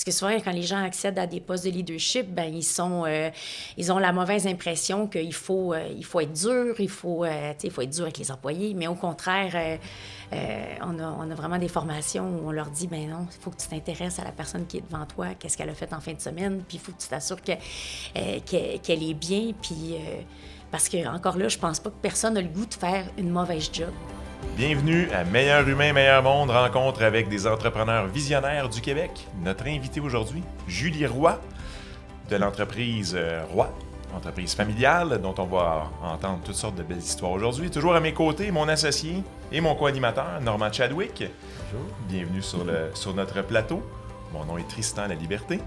Parce que souvent, quand les gens accèdent à des postes de leadership, ben ils ont la mauvaise impression il faut être dur, il faut être dur avec les employés. Mais au contraire, on a vraiment des formations où on leur dit, ben non, il faut que tu t'intéresses à la personne qui est devant toi, qu'est-ce qu'elle a fait en fin de semaine, puis il faut que tu t'assures qu'elle est bien, puis parce que encore là, je pense pas que personne n'a le goût de faire une mauvaise job. Bienvenue à Meilleur Humain, Meilleur Monde, rencontre avec des entrepreneurs visionnaires du Québec. Notre invité aujourd'hui, Julie Roy, de l'entreprise Roy, entreprise familiale dont on va entendre toutes sortes de belles histoires aujourd'hui. Toujours à mes côtés, mon associé et mon co-animateur, Normand Chadwick. Bonjour. Bienvenue sur notre plateau. Mon nom est Tristan Laliberté.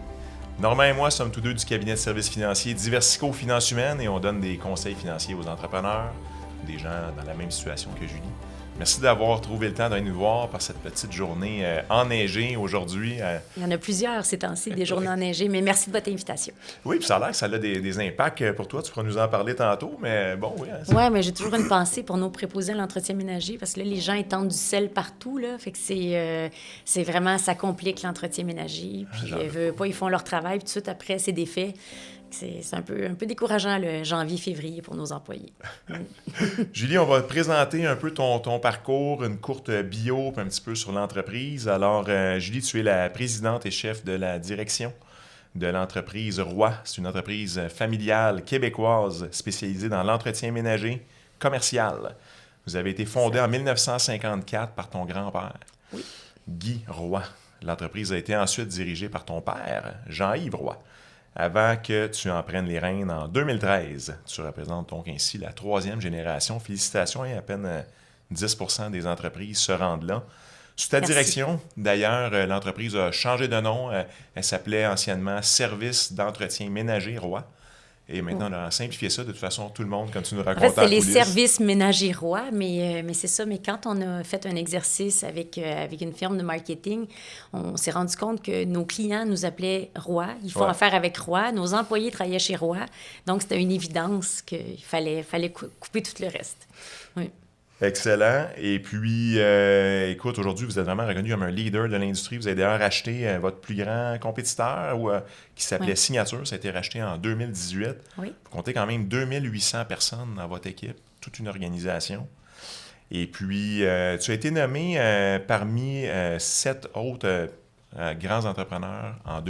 Normand et moi sommes tous deux du cabinet de services financiers Diversico Finances Humaines et on donne des conseils financiers aux entrepreneurs, des gens dans la même situation que Julie. Merci d'avoir trouvé le temps d'aller nous voir par cette petite journée enneigée aujourd'hui. Il y en a plusieurs ces temps-ci, des journées enneigées, mais merci de votre invitation. Oui, puis ça a l'air que ça a des impacts pour toi. Tu pourras nous en parler tantôt, mais bon, oui. Oui, mais j'ai toujours une pensée pour nos préposés à l'entretien ménager, parce que là, les gens étendent du sel partout, là, fait que c'est vraiment, ça complique l'entretien ménager, puis ils font leur travail, puis tout de suite après, c'est défait. C'est un peu décourageant le janvier-février pour nos employés. Julie, on va te présenter un peu ton parcours, une courte bio, puis un petit peu sur l'entreprise. Alors, Julie, tu es la présidente et chef de la direction de l'entreprise Roy. C'est une entreprise familiale québécoise spécialisée dans l'entretien ménager commercial. Vous avez été fondée en 1954 par ton grand-père, oui. Guy Roy. L'entreprise a été ensuite dirigée par ton père, Jean-Yves Roy, avant que tu en prennes les rênes en 2013. Tu représentes donc ainsi la troisième génération. Félicitations, et à peine 10% des entreprises se rendent là. Sous ta direction, d'ailleurs, l'entreprise a changé de nom. Elle s'appelait anciennement Service d'entretien ménager Roy. Et maintenant, on a simplifié ça. De toute façon, tout le monde, comme tu nous racontais en fait, c'est les coulisses, services ménagers Roy, mais c'est ça. Mais quand on a fait un exercice avec une firme de marketing, on s'est rendu compte que nos clients nous appelaient Roy. Ils font affaire avec Roy. Nos employés travaillaient chez Roy. Donc, c'était une évidence qu'il fallait couper tout le reste. Oui. Excellent. Et puis, écoute, aujourd'hui, vous êtes vraiment reconnu comme un leader de l'industrie. Vous avez d'ailleurs racheté votre plus grand compétiteur qui s'appelait Signature. Ça a été racheté en 2018. Oui. Vous comptez quand même 2800 personnes dans votre équipe, toute une organisation. Et puis, tu as été nommé parmi 7 autres grands entrepreneurs en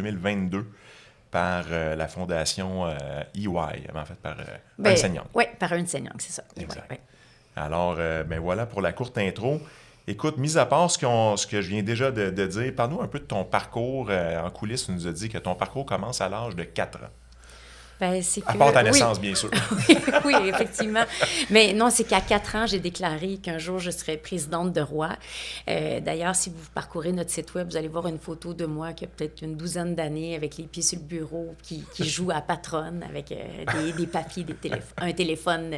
par la fondation EY, en fait, par Ernst & Young. Oui, par Ernst & Young, c'est ça. Exact. Ouais. Alors, ben voilà pour la courte intro. Écoute, mis à part ce que je viens déjà de dire, parle-nous un peu de ton parcours en coulisses. Tu nous as dit que ton parcours commence à l'âge de 4 ans. À part ta naissance, bien sûr. Oui, effectivement. Mais non, c'est qu'à 4 ans, j'ai déclaré qu'un jour, je serais présidente de Roy. D'ailleurs, si vous parcourez notre site web, vous allez voir une photo de moi qui a peut-être une douzaine d'années avec les pieds sur le bureau, qui joue à patronne avec des papiers, un téléphone.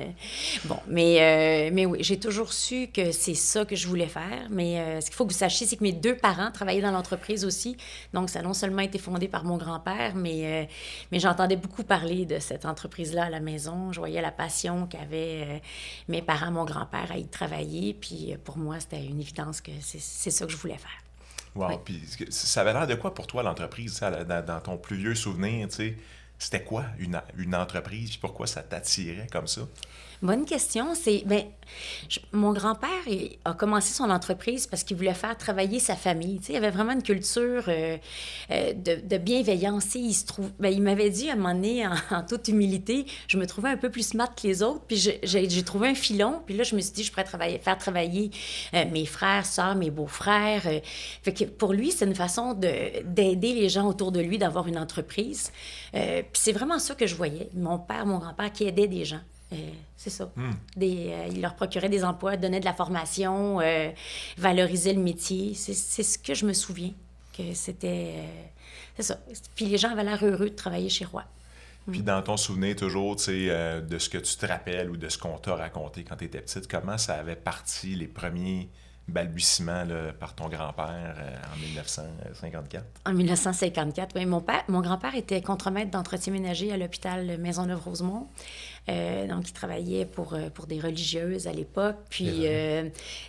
Bon, mais oui, j'ai toujours su que c'est ça que je voulais faire. Mais ce qu'il faut que vous sachiez, c'est que mes 2 parents travaillaient dans l'entreprise aussi. Donc, ça a non seulement été fondé par mon grand-père, mais j'entendais beaucoup parler de cette entreprise-là à la maison. Je voyais la passion qu'avaient mes parents, mon grand-père à y travailler. Puis pour moi, c'était une évidence que c'est ça que je voulais faire. Wow. Oui. Puis ça avait l'air de quoi pour toi, l'entreprise, dans ton plus vieux souvenir, tu sais? C'était quoi une entreprise? Puis pourquoi ça t'attirait comme ça? Bonne question. Mon grand-père a commencé son entreprise parce qu'il voulait faire travailler sa famille. Tu sais, il avait vraiment une culture de bienveillance. Il m'avait dit à un moment donné, en toute humilité, je me trouvais un peu plus smart que les autres, puis j'ai trouvé un filon. Puis là, je me suis dit, je pourrais faire travailler mes frères, sœurs, mes beaux-frères. Fait que pour lui, c'est une façon d'aider les gens autour de lui, d'avoir une entreprise. Puis c'est vraiment ça que je voyais. Mon père, mon grand-père qui aidait des gens. C'est ça. Il leur procurait des emplois, donnait de la formation, valorisait le métier. C'est ce que je me souviens, que c'était... c'est ça. Puis les gens avaient l'air heureux de travailler chez Roy. Puis dans ton souvenir toujours, tu sais, de ce que tu te rappelles ou de ce qu'on t'a raconté quand tu étais petite, comment ça avait parti les premiers balbutiements là, par ton grand-père en 1954? En 1954, oui. Mon grand-père était contremaître d'entretien ménager à l'hôpital Maisonneuve-Rosemont. Donc, il travaillait pour des religieuses à l'époque. Puis,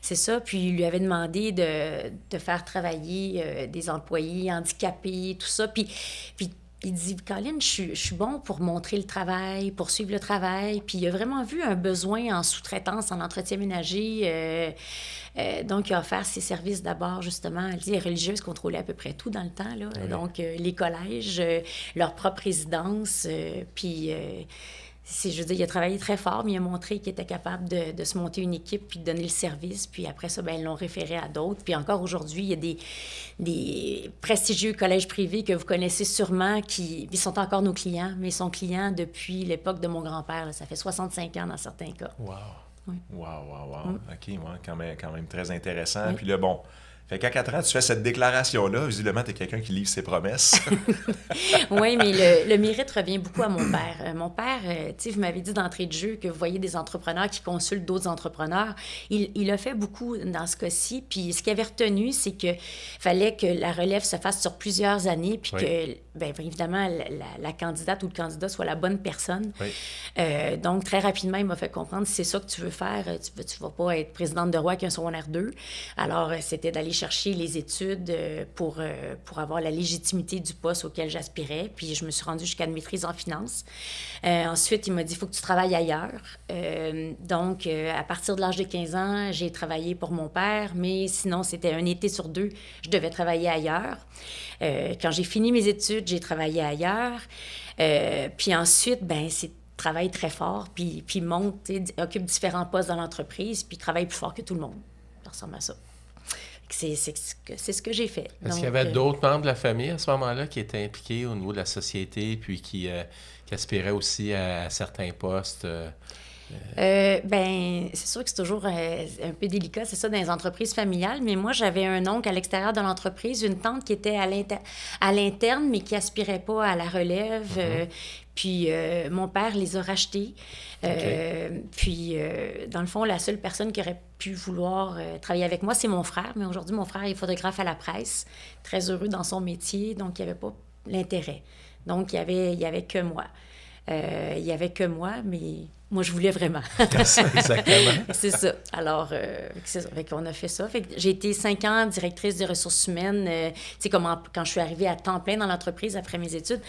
c'est ça. Puis, il lui avait demandé de faire travailler des employés handicapés, tout ça. Puis il dit, Colin, je suis bon pour montrer le travail, pour suivre le travail. Puis il a vraiment vu un besoin en sous-traitance, en entretien ménager. Donc, il a offert ses services d'abord, justement. Les religieuses contrôlaient à peu près tout dans le temps, là. Oui. Donc, les collèges, leur propre résidence. Je veux dire, il a travaillé très fort, mais il a montré qu'il était capable de se monter une équipe puis de donner le service. Puis après ça, ils l'ont référé à d'autres. Puis encore aujourd'hui, il y a des prestigieux collèges privés que vous connaissez sûrement qui sont encore nos clients, mais ils sont clients depuis l'époque de mon grand-père. Là. Ça fait 65 ans dans certains cas. Wow! Oui. Wow! OK, ouais, quand même très intéressant. Oui. Puis là, bon... Fait qu'à 4 ans, tu fais cette déclaration-là. Visiblement, tu es quelqu'un qui livre ses promesses. Oui, mais le mérite revient beaucoup à mon père. Mon père, tu sais, vous m'avez dit d'entrée de jeu que vous voyez des entrepreneurs qui consultent d'autres entrepreneurs. Il a fait beaucoup dans ce cas-ci. Puis ce qu'il avait retenu, c'est qu'il fallait que la relève se fasse sur plusieurs années, puis que, bien évidemment, la candidate ou le candidat soit la bonne personne. Oui. Donc, très rapidement, il m'a fait comprendre, si c'est ça que tu veux faire, tu vas pas être présidente de Roy avec un secondaire 2. Alors, c'était d'aller chercher les études pour avoir la légitimité du poste auquel j'aspirais. Puis je me suis rendue jusqu'à une maîtrise en finance. Ensuite, il m'a dit, il faut que tu travailles ailleurs. Donc, à partir de l'âge de 15 ans, j'ai travaillé pour mon père, mais sinon, c'était un été sur 2, je devais travailler ailleurs. Quand j'ai fini mes études, j'ai travaillé ailleurs. Puis ensuite, c'est travaille très fort, puis monte, occupe différents postes dans l'entreprise, puis travaille plus fort que tout le monde. Ça ressemble à ça. C'est ce que j'ai fait. Est-ce qu'il y avait d'autres membres de la famille à ce moment-là qui étaient impliqués au niveau de la société, puis qui aspiraient aussi à certains postes? C'est sûr que c'est toujours un peu délicat, c'est ça, dans les entreprises familiales, mais moi, j'avais un oncle à l'extérieur de l'entreprise, une tante qui était à l'interne, mais qui aspirait pas à la relève. Puis mon père les a rachetés. Puis, dans le fond, la seule personne qui aurait pu vouloir travailler avec moi, c'est mon frère. Mais aujourd'hui, mon frère est photographe à la presse, très heureux dans son métier, donc il n'y avait pas l'intérêt. Donc, il y avait que moi. Il n'y avait que moi, mais moi, je voulais vraiment. Exactement. C'est ça. Alors, c'est ça. Fait qu'on a fait ça. Fait que j'ai été 5 ans directrice des ressources humaines. Tu sais, quand je suis arrivée à temps plein dans l'entreprise après mes études,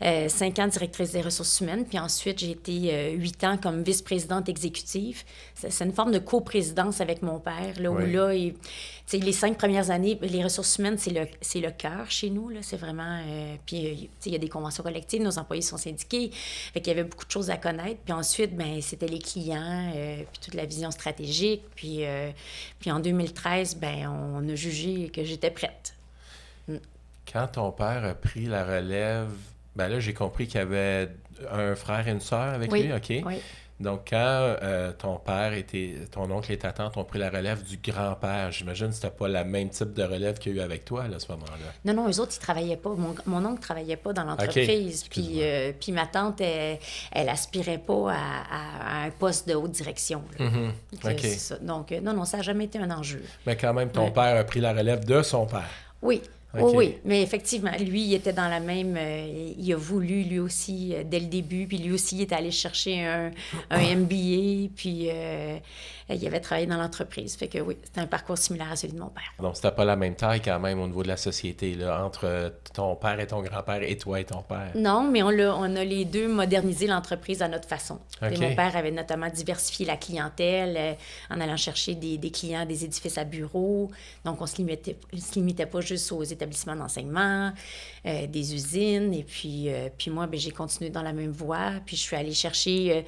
5 ans directrice des ressources humaines. Puis ensuite, j'ai été 8 ans comme vice-présidente exécutive. C'est une forme de coprésidence avec mon père, là, où là, tu sais, les 5 premières années, les ressources humaines, c'est le cœur chez nous, là. C'est vraiment... puis, tu sais, il y a des conventions collectives, nos employés sont syndiqués. Fait qu'il y avait beaucoup de choses à connaître. Puis ensuite, c'était les clients, puis toute la vision stratégique. Puis en 2013, on a jugé que j'étais prête. Quand ton père a pris la relève, là, j'ai compris qu'il y avait un frère et une sœur avec lui, OK? Oui. Donc, quand ton oncle et ta tante ont pris la relève du grand-père, j'imagine que c'était pas le même type de relève qu'il y a eu avec toi, là, à ce moment-là. Non, eux autres, ils travaillaient pas. Mon oncle travaillait pas dans l'entreprise. Okay. Puis ma tante, elle aspirait pas à un poste de haute direction. OK. C'est ça. Donc, non, ça n'a jamais été un enjeu. Mais quand même, ton père a pris la relève de son père. Oui. Okay. Oh, oui, mais effectivement, lui, il était dans la même... il a voulu, lui aussi, dès le début, puis lui aussi, il est allé chercher un MBA, puis il avait travaillé dans l'entreprise. Fait que oui, c'était un parcours similaire à celui de mon père. Donc, c'était pas la même taille quand même au niveau de la société, là, entre ton père et ton grand-père et toi et ton père. Non, mais on a les deux modernisé l'entreprise à notre façon. Okay. Et mon père avait notamment diversifié la clientèle en allant chercher des clients des édifices à bureaux. Donc, on se limitait pas juste aux établissements d'enseignement, des usines. Et puis moi, j'ai continué dans la même voie. Puis je suis allée chercher,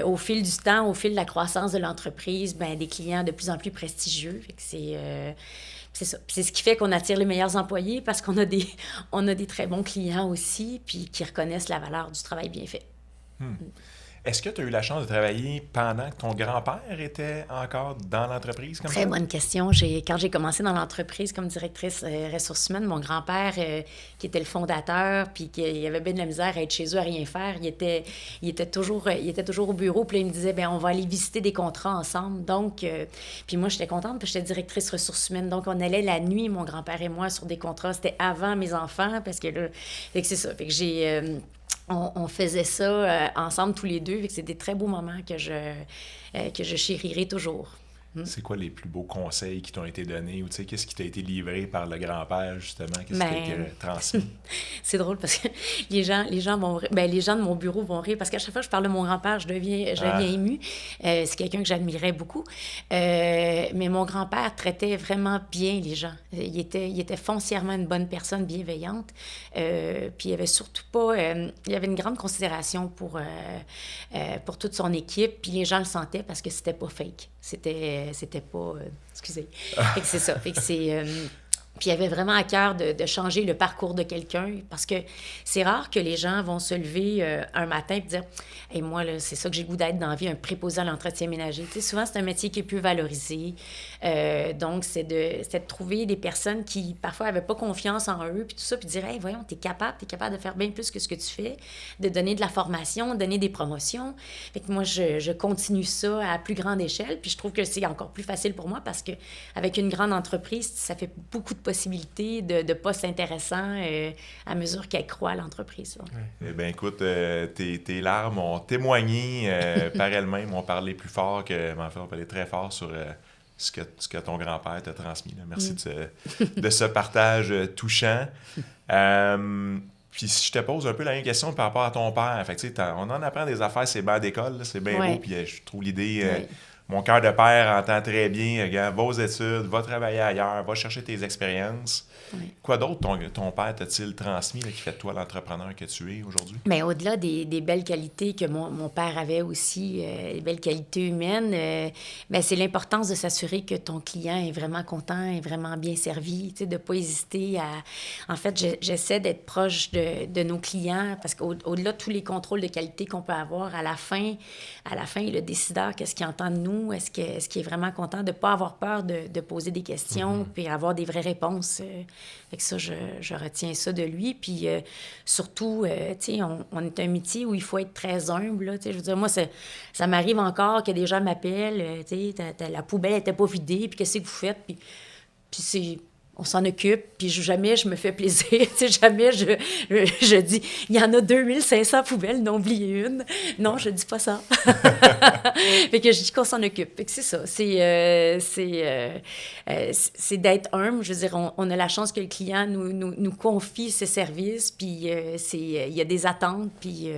au fil du temps, au fil de la croissance de l'entreprise, des clients de plus en plus prestigieux. Fait que c'est ça. C'est ce qui fait qu'on attire les meilleurs employés parce qu'on a des très bons clients aussi, puis qui reconnaissent la valeur du travail bien fait. Est-ce que tu as eu la chance de travailler pendant que ton grand-père était encore dans l'entreprise comme Très ça? bonne question. Quand j'ai commencé dans l'entreprise comme directrice ressources humaines, mon grand-père, qui était le fondateur, puis qui avait bien de la misère à être chez eux à rien faire, il était toujours au bureau. Puis là, il me disait, bien, on va aller visiter des contrats ensemble. Donc, puis moi, j'étais contente, puis j'étais directrice ressources humaines. Donc, on allait la nuit, mon grand-père et moi, sur des contrats. C'était avant mes enfants, parce que là, fait que c'est ça. Fait que on faisait ça ensemble tous les deux. Fait que c'est des très beaux moments que je chérirai toujours. C'est quoi les plus beaux conseils qui t'ont été donnés ou tu sais, qu'est-ce qui t'a été livré par le grand-père, justement? Qu'est-ce qui t'a été transmis? C'est drôle parce que les gens de mon bureau vont rire parce qu'à chaque fois que je parle de mon grand-père, je deviens émue. C'est quelqu'un que j'admirais beaucoup. Mais mon grand-père traitait vraiment bien les gens. Il était foncièrement une bonne personne, bienveillante. Puis il avait surtout pas... il avait une grande considération pour toute son équipe. Puis les gens le sentaient parce que c'était pas fake. C'était pas... excusez. Fait que c'est ça. Fait que c'est... puis il avait vraiment à cœur de changer le parcours de quelqu'un parce que c'est rare que les gens vont se lever un matin et dire « Hey, moi, là, c'est ça que j'ai le goût d'être dans la vie, un préposé à l'entretien ménager. » Tu sais, souvent, c'est un métier qui est peu valorisé. Donc, c'est de trouver des personnes qui, parfois, n'avaient pas confiance en eux, puis tout ça, puis dire « Hey, voyons, t'es capable de faire bien plus que ce que tu fais, de donner de la formation, de donner des promotions. » Fait que moi, je continue ça à plus grande échelle, puis je trouve que c'est encore plus facile pour moi parce qu'avec une grande entreprise, ça fait beaucoup de possibilités de postes intéressants à mesure qu'elle croît, l'entreprise. Eh bien, écoute, tes larmes ont témoigné par elles-mêmes, ont parlé plus fort que... En fait, on parlait très fort sur ce que ton grand-père t'a transmis. Là. Merci de ce partage touchant. Puis si je te pose un peu la même question par rapport à ton père, fait que, on en apprend des affaires, c'est bancs d'école, là, c'est bien beau, puis je trouve l'idée... Mon cœur de père entend très bien, regarde, va aux études, va travailler ailleurs, va chercher tes expériences. Oui. Quoi d'autre ton père t'a-t-il transmis là, qui fait de toi l'entrepreneur que tu es aujourd'hui? Bien, au-delà des belles qualités que mon père avait aussi, les belles qualités humaines, bien, c'est l'importance de s'assurer que ton client est vraiment content, est vraiment bien servi, de ne pas hésiter à... En fait, j'essaie d'être proche de nos clients parce qu'au-delà de tous les contrôles de qualité qu'on peut avoir, à la fin, le décideur, qu'est-ce qu'il entend de nous? Est-ce qu'il est vraiment content de ne pas avoir peur de poser des questions puis avoir des vraies réponses? Fait que ça, je retiens ça de lui. Puis surtout, tu sais, on est un métier où il faut être très humble. Là, je veux dire, moi, ça m'arrive encore que des gens m'appellent, tu sais, la poubelle n'était pas vidée, puis qu'est-ce que vous faites? Puis c'est... On s'en occupe, puis jamais je me fais plaisir. Tu sais, jamais je dis, il y en a 2500 poubelles, n'en oubliez une. Non, je dis pas ça. Fait que je dis qu'on s'en occupe. Fait que c'est ça. C'est d'être humble. Je veux dire, on a la chance que le client nous confie ses services, puis il y a des attentes, puis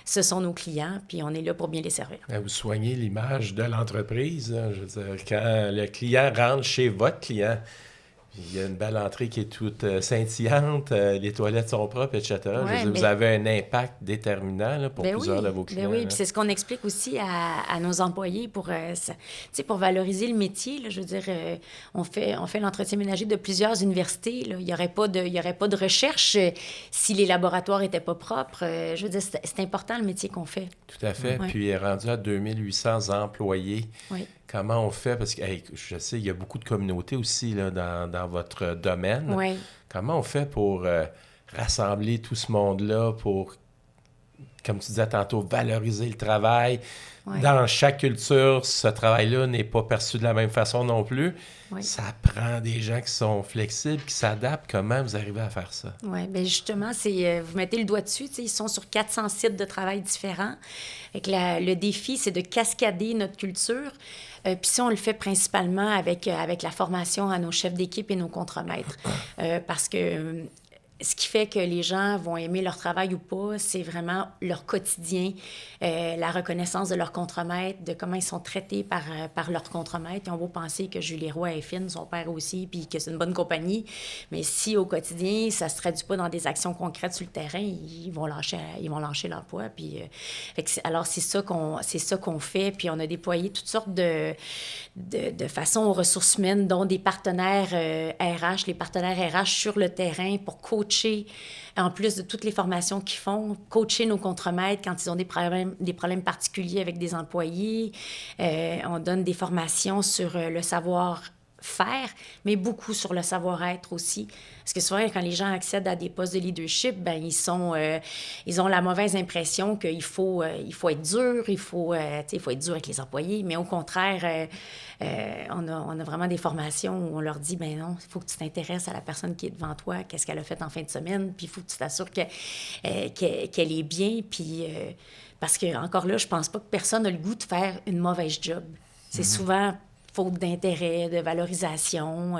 ce sont nos clients, puis on est là pour bien les servir. Vous soignez l'image de l'entreprise. Hein, je veux dire, quand le client rentre chez votre client, il y a une belle entrée qui est toute scintillante, les toilettes sont propres, etc. Ouais, vous avez un impact déterminant là, pour plusieurs de vos clients. Oui, puis c'est ce qu'on explique aussi à nos employés pour valoriser le métier. Là, je veux dire, on fait l'entretien ménager de plusieurs universités. Là. Il n'y aurait pas de recherche si les laboratoires n'étaient pas propres. Je veux dire, c'est important le métier qu'on fait. Tout à fait. Puis il est rendu à 2800 employés. Oui. Comment on fait? Parce que je sais, il y a beaucoup de communautés aussi là, dans votre domaine. Oui. Comment on fait pour rassembler tout ce monde-là, pour, comme tu disais tantôt, valoriser le travail? Oui. Dans chaque culture, ce travail-là n'est pas perçu de la même façon non plus. Oui. Ça prend des gens qui sont flexibles, qui s'adaptent. Comment vous arrivez à faire ça? Oui, bien justement, vous mettez le doigt dessus. Ils sont sur 400 sites de travail différents. Le défi, c'est de cascader notre culture. Puis ça, on le fait principalement avec la formation à nos chefs d'équipe et nos contremaîtres. Parce que ce qui fait que les gens vont aimer leur travail ou pas, c'est vraiment leur quotidien, la reconnaissance de leur contremaître, de comment ils sont traités par leur contremaître. Ils ont beau penser que Julie Roy est fine, son père aussi, puis que c'est une bonne compagnie. Mais si au quotidien, ça ne se traduit pas dans des actions concrètes sur le terrain, ils vont lâcher l'emploi. Puis, alors, c'est ça qu'on fait. Puis on a déployé toutes sortes de façons aux ressources humaines, dont des partenaires RH, les partenaires RH sur le terrain pour coacher coacher, en plus de toutes les formations qu'ils font, coacher nos contremaîtres quand ils ont des problèmes particuliers avec des employés. On donne des formations sur le savoir-faire, mais beaucoup sur le savoir-être aussi. Parce que souvent, quand les gens accèdent à des postes de leadership, ben ils ont la mauvaise impression qu'il faut être dur, il faut être dur avec les employés. Mais au contraire, on a vraiment des formations où on leur dit, ben non, il faut que tu t'intéresses à la personne qui est devant toi, qu'est-ce qu'elle a fait en fin de semaine, puis il faut que tu t'assures qu'elle est bien. Puis, parce que, encore là, je pense pas que personne n'a le goût de faire une mauvaise job. C'est souvent faute d'intérêt, de valorisation.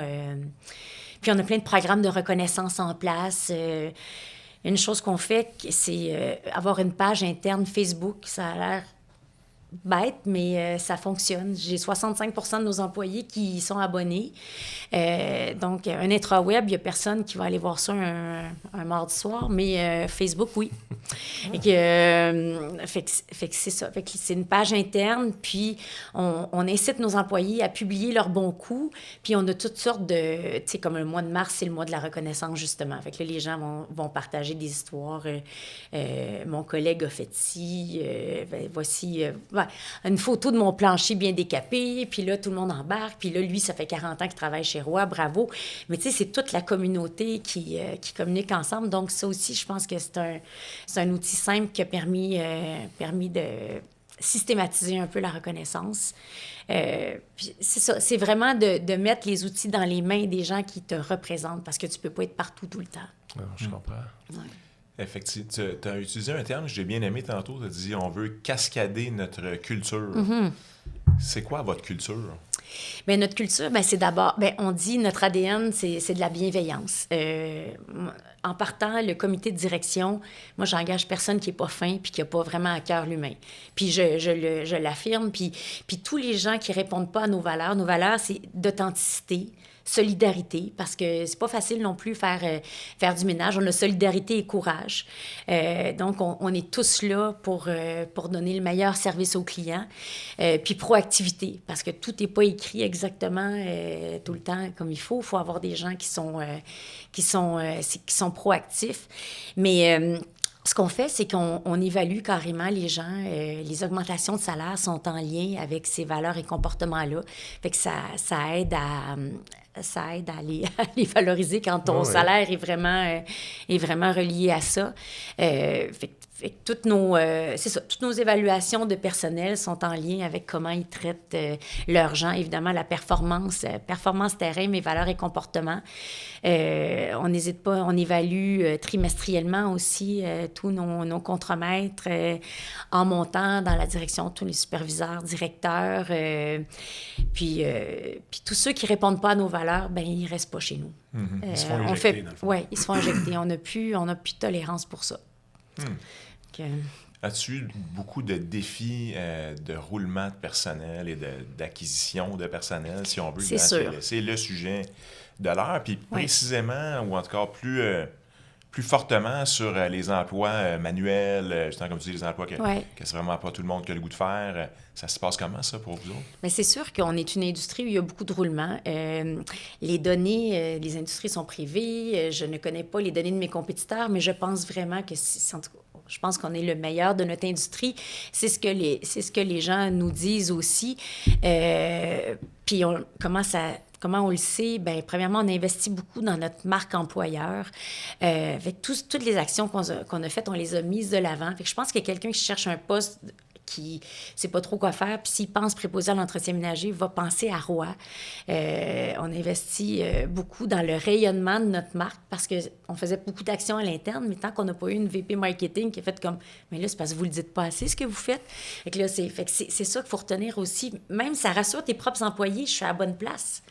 Puis on a plein de programmes de reconnaissance en place. Une chose qu'on fait, c'est avoir une page interne Facebook. Ça a l'air bête, mais ça fonctionne. J'ai 65 de nos employés qui y sont abonnés. Donc, un intraweb, il n'y a personne qui va aller voir ça un mardi soir, mais Facebook, oui. Fait que c'est ça. Fait que c'est une page interne, puis on incite nos employés à publier leurs bons coups, puis on a toutes sortes de... Tu sais, comme le mois de mars, c'est le mois de la reconnaissance, justement. Fait que là, les gens vont partager des histoires. Mon collègue a fait ci, voici... une photo de mon plancher bien décapé, puis là, tout le monde embarque, puis là, lui, ça fait 40 ans qu'il travaille chez Roy, bravo. Mais tu sais, c'est toute la communauté qui communique ensemble. Donc, ça aussi, je pense que c'est un outil simple qui a permis de systématiser un peu la reconnaissance. Puis c'est ça, c'est vraiment de mettre les outils dans les mains des gens qui te représentent, parce que tu peux pas être partout tout le temps. Non, je comprends. Ouais. Effectivement. Tu as utilisé un terme que j'ai bien aimé tantôt. Tu as dit on veut cascader notre culture. C'est quoi votre culture? Bien, notre culture, bien, c'est d'abord, bien, on dit notre ADN, c'est de la bienveillance. En partant, le comité de direction, moi, j'engage personne qui n'est pas fin puis qui n'a pas vraiment à cœur l'humain. Puis je l'affirme. Puis tous les gens qui ne répondent pas à nos valeurs, c'est d'authenticité, solidarité, parce que c'est pas facile non plus faire du ménage. On a solidarité et courage. Donc, on est tous là pour donner le meilleur service aux clients. Puis proactivité, parce que tout n'est pas écrit exactement tout le temps comme il faut. Il faut avoir des gens qui sont proactifs. Mais... ce qu'on fait, c'est qu'on évalue carrément les gens. Les augmentations de salaire sont en lien avec ces valeurs et comportements-là. Fait que ça aide à les valoriser quand ton salaire est vraiment relié à ça. Fait que toutes nos évaluations de personnel sont en lien avec comment ils traitent leurs gens. Évidemment, la performance terrain, mais valeurs et comportements. On n'hésite pas, on évalue trimestriellement aussi tous nos contremaîtres en montant dans la direction, tous les superviseurs, directeurs. Puis tous ceux qui ne répondent pas à nos valeurs, ben ils ne restent pas chez nous. Ils se font éjecter, dans le fond. Oui, ils se font éjecter. On n'a plus de tolérance pour ça. As-tu eu beaucoup de défis de roulement de personnel et d'acquisition de personnel, si on veut? C'est sûr. C'est le sujet de l'heure. Puis précisément, ou en tout cas plus fortement sur les emplois manuels, justement comme tu dis, les emplois que c'est vraiment pas tout le monde qui a le goût de faire. Ça se passe comment, ça, pour vous autres? Bien, c'est sûr qu'on est une industrie où il y a beaucoup de roulement. Les données, les industries sont privées. Je ne connais pas les données de mes compétiteurs, mais je pense vraiment que je pense qu'on est le meilleur de notre industrie. C'est ce que les gens nous disent aussi. Puis comment on le sait? Bien, premièrement, on investit beaucoup dans notre marque employeur. Avec toutes les actions qu'on a faites, on les a mises de l'avant. Fait que je pense que quelqu'un qui cherche un poste qui ne sait pas trop quoi faire, puis s'il pense préposé à l'entretien ménager, va penser à Roy. On investit beaucoup dans le rayonnement de notre marque parce qu'on faisait beaucoup d'actions à l'interne, mais tant qu'on n'a pas eu une VP marketing qui a fait comme « mais là, c'est parce que vous ne le dites pas assez, ce que vous faites. » Fait que là, c'est ça qu'il faut retenir aussi. Même, ça rassure tes propres employés, je suis à la bonne place.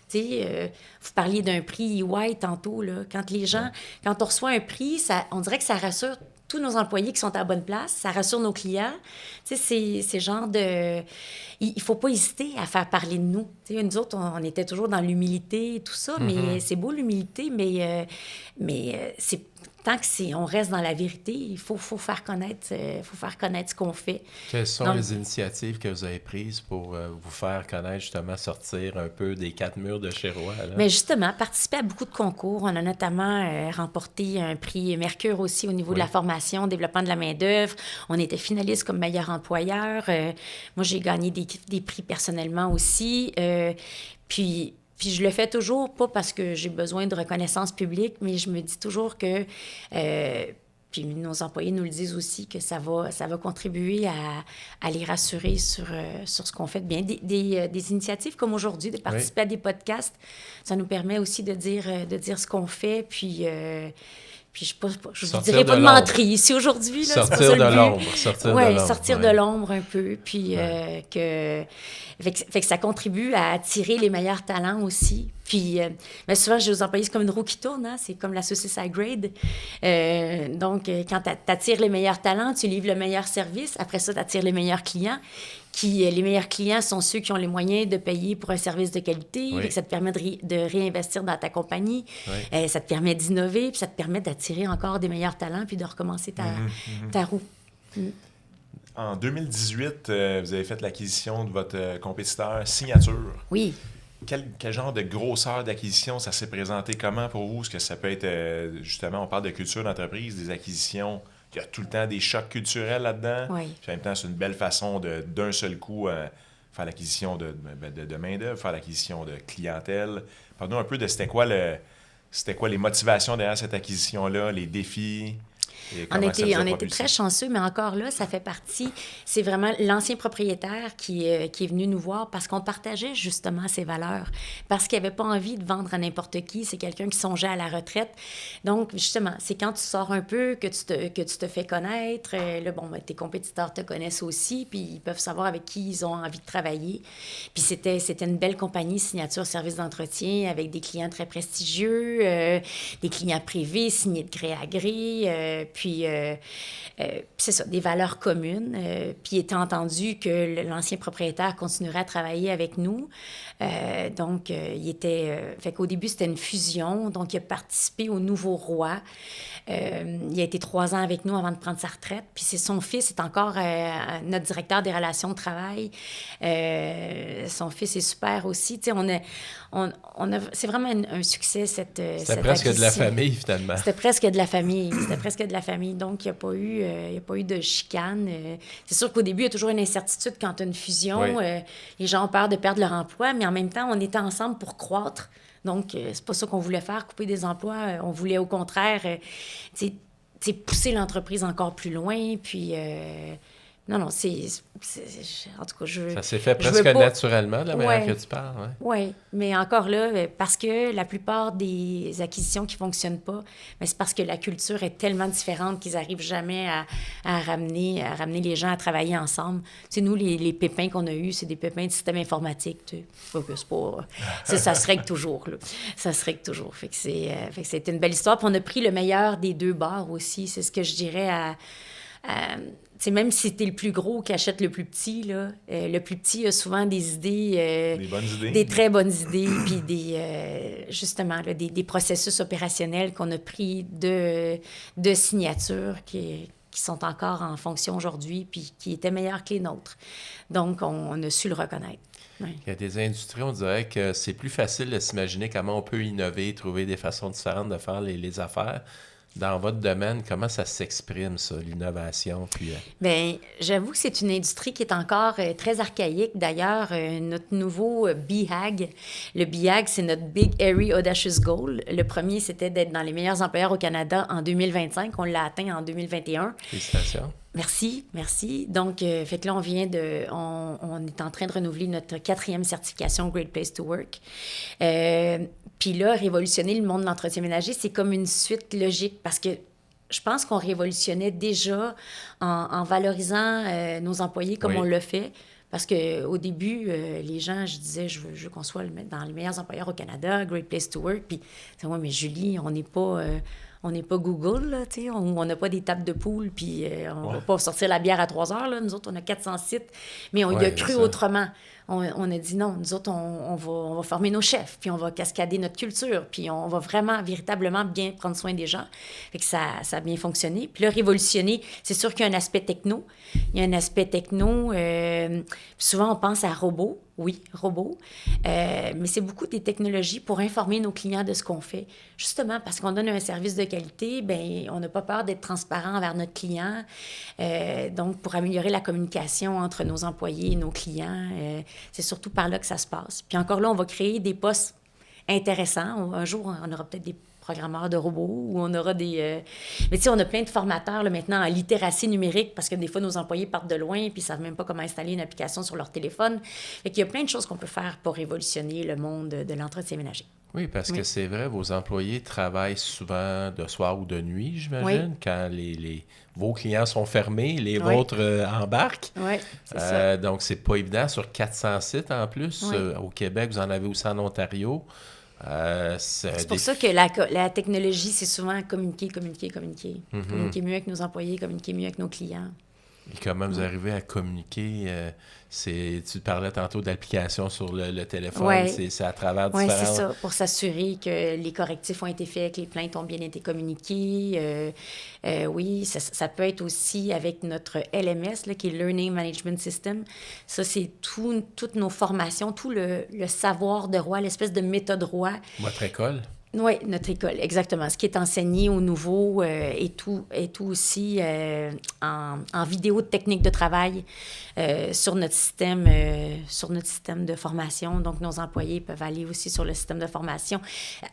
Tu sais, vous parliez d'un prix EY tantôt, là. Quand on reçoit un prix, on dirait que ça rassure tous nos employés qui sont à la bonne place, ça rassure nos clients. Tu sais, c'est genre de... Il ne faut pas hésiter à faire parler de nous. Tu sais, nous autres, on était toujours dans l'humilité et tout ça, mais c'est beau l'humilité, mais c'est... tant que on reste dans la vérité, il faut faire connaître ce qu'on fait. Quelles sont les initiatives que vous avez prises pour vous faire connaître, justement, sortir un peu des 4 murs de chez Roy? Là? Mais justement, participer à beaucoup de concours. On a notamment remporté un prix Mercure aussi au niveau de la formation, développement de la main-d'œuvre. On était finaliste comme meilleur employeur. Moi, j'ai gagné des prix personnellement aussi. Puis je le fais toujours, pas parce que j'ai besoin de reconnaissance publique, mais je me dis toujours que, puis nos employés nous le disent aussi, que ça va contribuer à les rassurer sur ce qu'on fait de bien. Des initiatives comme aujourd'hui, de participer à des podcasts, ça nous permet aussi de dire ce qu'on fait, puis je ne dirais pas de menterie ici aujourd'hui. Là, sortir de l'ombre. Sortir de l'ombre un peu. Puis fait que ça contribue à attirer les meilleurs talents aussi. Puis mais souvent, je les employés, c'est comme une roue qui tourne. Hein? C'est comme la saucisse à grade. Donc, quand tu attires les meilleurs talents, tu livres le meilleur service. Après ça, tu attires les meilleurs clients. Les meilleurs clients sont ceux qui ont les moyens de payer pour un service de qualité. Oui. Ça te permet de réinvestir dans ta compagnie. Oui. Ça te permet d'innover, puis ça te permet d'attirer encore des meilleurs talents, puis de recommencer ta roue. En 2018, vous avez fait l'acquisition de votre compétiteur Signature. Oui. Quel genre de grosseur d'acquisition ça s'est présenté? Comment pour vous? Est-ce que ça peut être, justement, on parle de culture d'entreprise, des acquisitions... Il y a tout le temps des chocs culturels là-dedans. Oui. Puis en même temps, c'est une belle façon d'un seul coup faire l'acquisition de main-d'œuvre, faire l'acquisition de clientèle. Parle-nous un peu de c'était quoi les motivations derrière cette acquisition-là, les défis. On était très chanceux, mais encore là, ça fait partie... C'est vraiment l'ancien propriétaire qui est venu nous voir parce qu'on partageait justement ses valeurs. Parce qu'il n'avait pas envie de vendre à n'importe qui. C'est quelqu'un qui songeait à la retraite. Donc, justement, c'est quand tu sors un peu que tu te fais connaître. Là, tes compétiteurs te connaissent aussi, puis ils peuvent savoir avec qui ils ont envie de travailler. Puis c'était une belle compagnie, Signature Service d'entretien, avec des clients très prestigieux, des clients privés, signés de gré à gré, puis, c'est ça, des valeurs communes. Puis, étant entendu que l'ancien propriétaire continuerait à travailler avec nous. Donc, il était... fait qu'au début, c'était une fusion. Donc, il a participé au nouveau roi. Il a été 3 ans avec nous avant de prendre sa retraite. Puis, c'est son fils, est encore notre directeur des relations de travail. Son fils est super aussi. Tu sais, c'est vraiment un succès, cette presque de la famille, finalement. C'était presque de la famille. Donc, il n'y a pas eu de chicane. C'est sûr qu'au début, il y a toujours une incertitude quand tu as une fusion. Oui. Les gens ont peur de perdre leur emploi, mais en même temps, on était ensemble pour croître. Donc, c'est pas ça qu'on voulait faire, couper des emplois. On voulait, au contraire, pousser l'entreprise encore plus loin. Puis... Non, en tout cas, ça s'est fait presque naturellement, de la manière que tu parles. Oui, mais encore là, parce que la plupart des acquisitions qui ne fonctionnent pas, c'est parce que la culture est tellement différente qu'ils n'arrivent jamais à ramener les gens à travailler ensemble. Tu sais, nous, les pépins qu'on a eus, c'est des pépins de système informatique. Tu sais. Ça se règle toujours. Là. Ça se règle toujours. Fait que c'était une belle histoire. Puis on a pris le meilleur des deux bords aussi. C'est ce que je dirais t'sais, même si t'es le plus gros qui achète le plus petit, là, le plus petit a souvent des idées... des bonnes idées. Des très bonnes idées, puis justement, là, des processus opérationnels qu'on a pris de signature qui sont encore en fonction aujourd'hui, puis qui étaient meilleurs que les nôtres. Donc, on a su le reconnaître. Oui. Il y a des industries, on dirait que c'est plus facile de s'imaginer comment on peut innover, trouver des façons différentes de faire les affaires. Dans votre domaine, comment ça s'exprime, ça, l'innovation? Puis, Bien, j'avoue que c'est une industrie qui est encore très archaïque. D'ailleurs, notre nouveau BHAG, le BHAG, c'est notre Big Hairy Audacious Goal. Le premier, c'était d'être dans les meilleurs employeurs au Canada en 2025. On l'a atteint en 2021. Félicitations. Merci. Donc, fait que là, on est en train de renouveler notre 4e certification Great Place to Work. Puis là, révolutionner le monde de l'entretien ménager, c'est comme une suite logique parce que je pense qu'on révolutionnait déjà en valorisant nos employés comme on l'a fait. Parce qu'au début, les gens, je disais, je veux qu'on soit dans les meilleurs employeurs au Canada, Great Place to Work. Puis, ouais, mais Julie, on n'est pas Google, là, tu sais. On n'a pas des tables de poule, puis on ne va pas sortir la bière à 3 heures, là. Nous autres, on a 400 sites, mais on y a cru autrement. on a dit non, nous autres, on va former nos chefs, puis on va cascader notre culture, puis on va vraiment, véritablement bien prendre soin des gens. Fait que ça a bien fonctionné. Puis là, révolutionner, c'est sûr qu'il y a un aspect techno. Il y a un aspect techno. Souvent, on pense à robots. Oui, robots. Mais c'est beaucoup des technologies pour informer nos clients de ce qu'on fait. Justement, parce qu'on donne un service de qualité, bien, on n'a pas peur d'être transparent envers notre client. Donc, pour améliorer la communication entre nos employés et nos clients, c'est surtout par là que ça se passe. Puis encore là, on va créer des postes intéressants. Un jour, on aura peut-être des programmeurs de robots, ou on aura des... Mais tu sais, on a plein de formateurs là, maintenant en littératie numérique, parce que des fois, nos employés partent de loin puis ils ne savent même pas comment installer une application sur leur téléphone. Fait qu'il y a plein de choses qu'on peut faire pour révolutionner le monde de l'entretien ménager. Oui, parce que c'est vrai, vos employés travaillent souvent de soir ou de nuit, j'imagine, quand vos clients sont fermés, les vôtres embarquent. Oui, c'est ça. Donc, c'est pas évident. Sur 400 sites en plus, au Québec, vous en avez aussi en Ontario. C'est pour ça que la technologie, c'est souvent communiquer. Communiquer mieux avec nos employés, communiquer mieux avec nos clients. Et comment vous arrivez à communiquer? Tu parlais tantôt d'applications sur le téléphone. C'est à travers différents... Oui, c'est ça, pour s'assurer que les correctifs ont été faits, que les plaintes ont bien été communiquées. Oui, ça peut être aussi avec notre LMS, là, qui est Learning Management System. Ça, c'est toutes nos formations, tout le savoir de roi, l'espèce de méthode roi. Votre école? Oui, notre école, exactement. Ce qui est enseigné aux nouveaux est tout aussi en vidéo de technique de travail sur notre système de formation. Donc, nos employés peuvent aller aussi sur le système de formation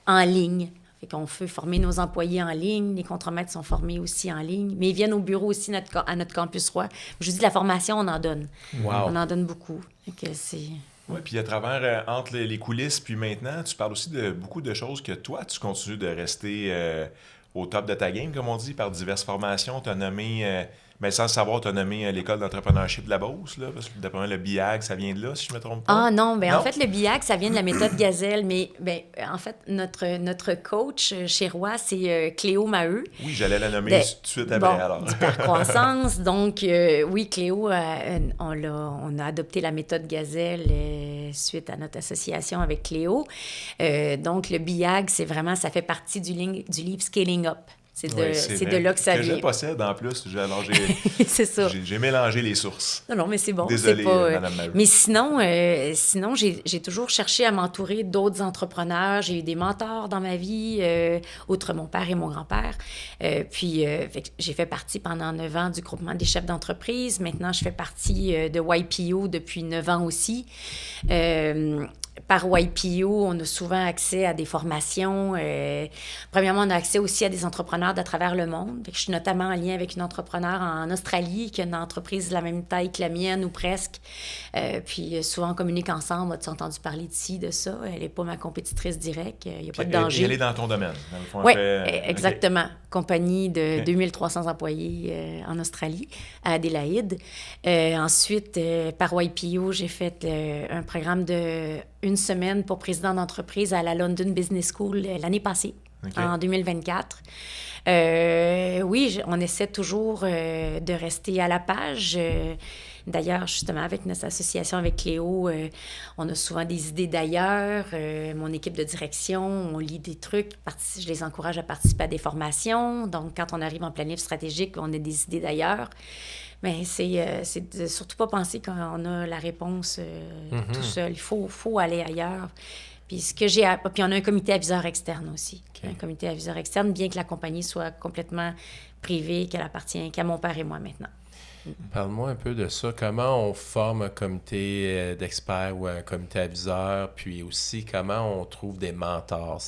en ligne. Fait qu'on peut former nos employés en ligne. Les contremaîtres sont formés aussi en ligne. Mais ils viennent au bureau aussi à notre campus Roy. Je vous dis, la formation, on en donne. Wow. On en donne beaucoup. Fait que c'est... Oui, puis à travers, entre les coulisses, puis maintenant, tu parles aussi de beaucoup de choses que toi, tu continues de rester au top de ta game, comme on dit, par diverses formations. Tu as nommé, mais sans le savoir, tu as nommé l'École d'entrepreneurship de la Beauce, là, parce que d'après moi, le BIAG, ça vient de là, si je ne me trompe pas. Ah non, bien en fait, le BIAG, ça vient de la méthode Gazelle, mais en fait, notre coach chez Roy, c'est Cléo Maheu. Oui, j'allais la nommer tout de suite après, alors. D'hypercroissance. Donc, oui, Cléo, on a adopté la méthode Gazelle suite à notre association avec Cléo. Donc, le BIAG, c'est vraiment, ça fait partie du livre Scaling Up. C'est de là que ça vient. Que je possède en plus. Alors, c'est ça. J'ai mélangé les sources. Non, mais c'est bon. Désolé, Madame Maheu. Mais sinon j'ai toujours cherché à m'entourer d'autres entrepreneurs. J'ai eu des mentors dans ma vie, outre mon père et mon grand-père. Puis, j'ai fait partie pendant 9 ans du groupement des chefs d'entreprise. Maintenant, je fais partie de YPO depuis 9 ans aussi. Par YPO, on a souvent accès à des formations. Premièrement, on a accès aussi à des entrepreneurs de travers le monde. Je suis notamment en lien avec une entrepreneure en Australie qui a une entreprise de la même taille que la mienne ou presque. Puis souvent, on communique ensemble. As-tu entendu parler de ça? Elle n'est pas ma compétitrice directe. Il n'y a pas de danger. Et elle est dans ton domaine. Oui, exactement. Okay. Compagnie de 2300 employés en Australie, à Adélaïde. Ensuite, par YPO, j'ai fait un programme de 1 semaine pour président d'entreprise à la London Business School l'année passée, en 2024. Oui, on essaie toujours de rester à la page. D'ailleurs, justement, avec notre association avec Cléo, on a souvent des idées d'ailleurs. Mon équipe de direction, on lit des trucs. Je les encourage à participer à des formations. Donc, quand on arrive en planif stratégique, on a des idées d'ailleurs. Mais c'est de surtout pas penser qu'on a la réponse tout seul. Il faut aller ailleurs. Puis puis on a un comité aviseur externe aussi. Okay. Un comité aviseur externe, bien que la compagnie soit complètement privée, qu'elle appartient qu'à mon père et moi maintenant. Parle-moi un peu de ça. Comment on forme un comité d'experts ou un comité aviseur, puis aussi comment on trouve des mentors?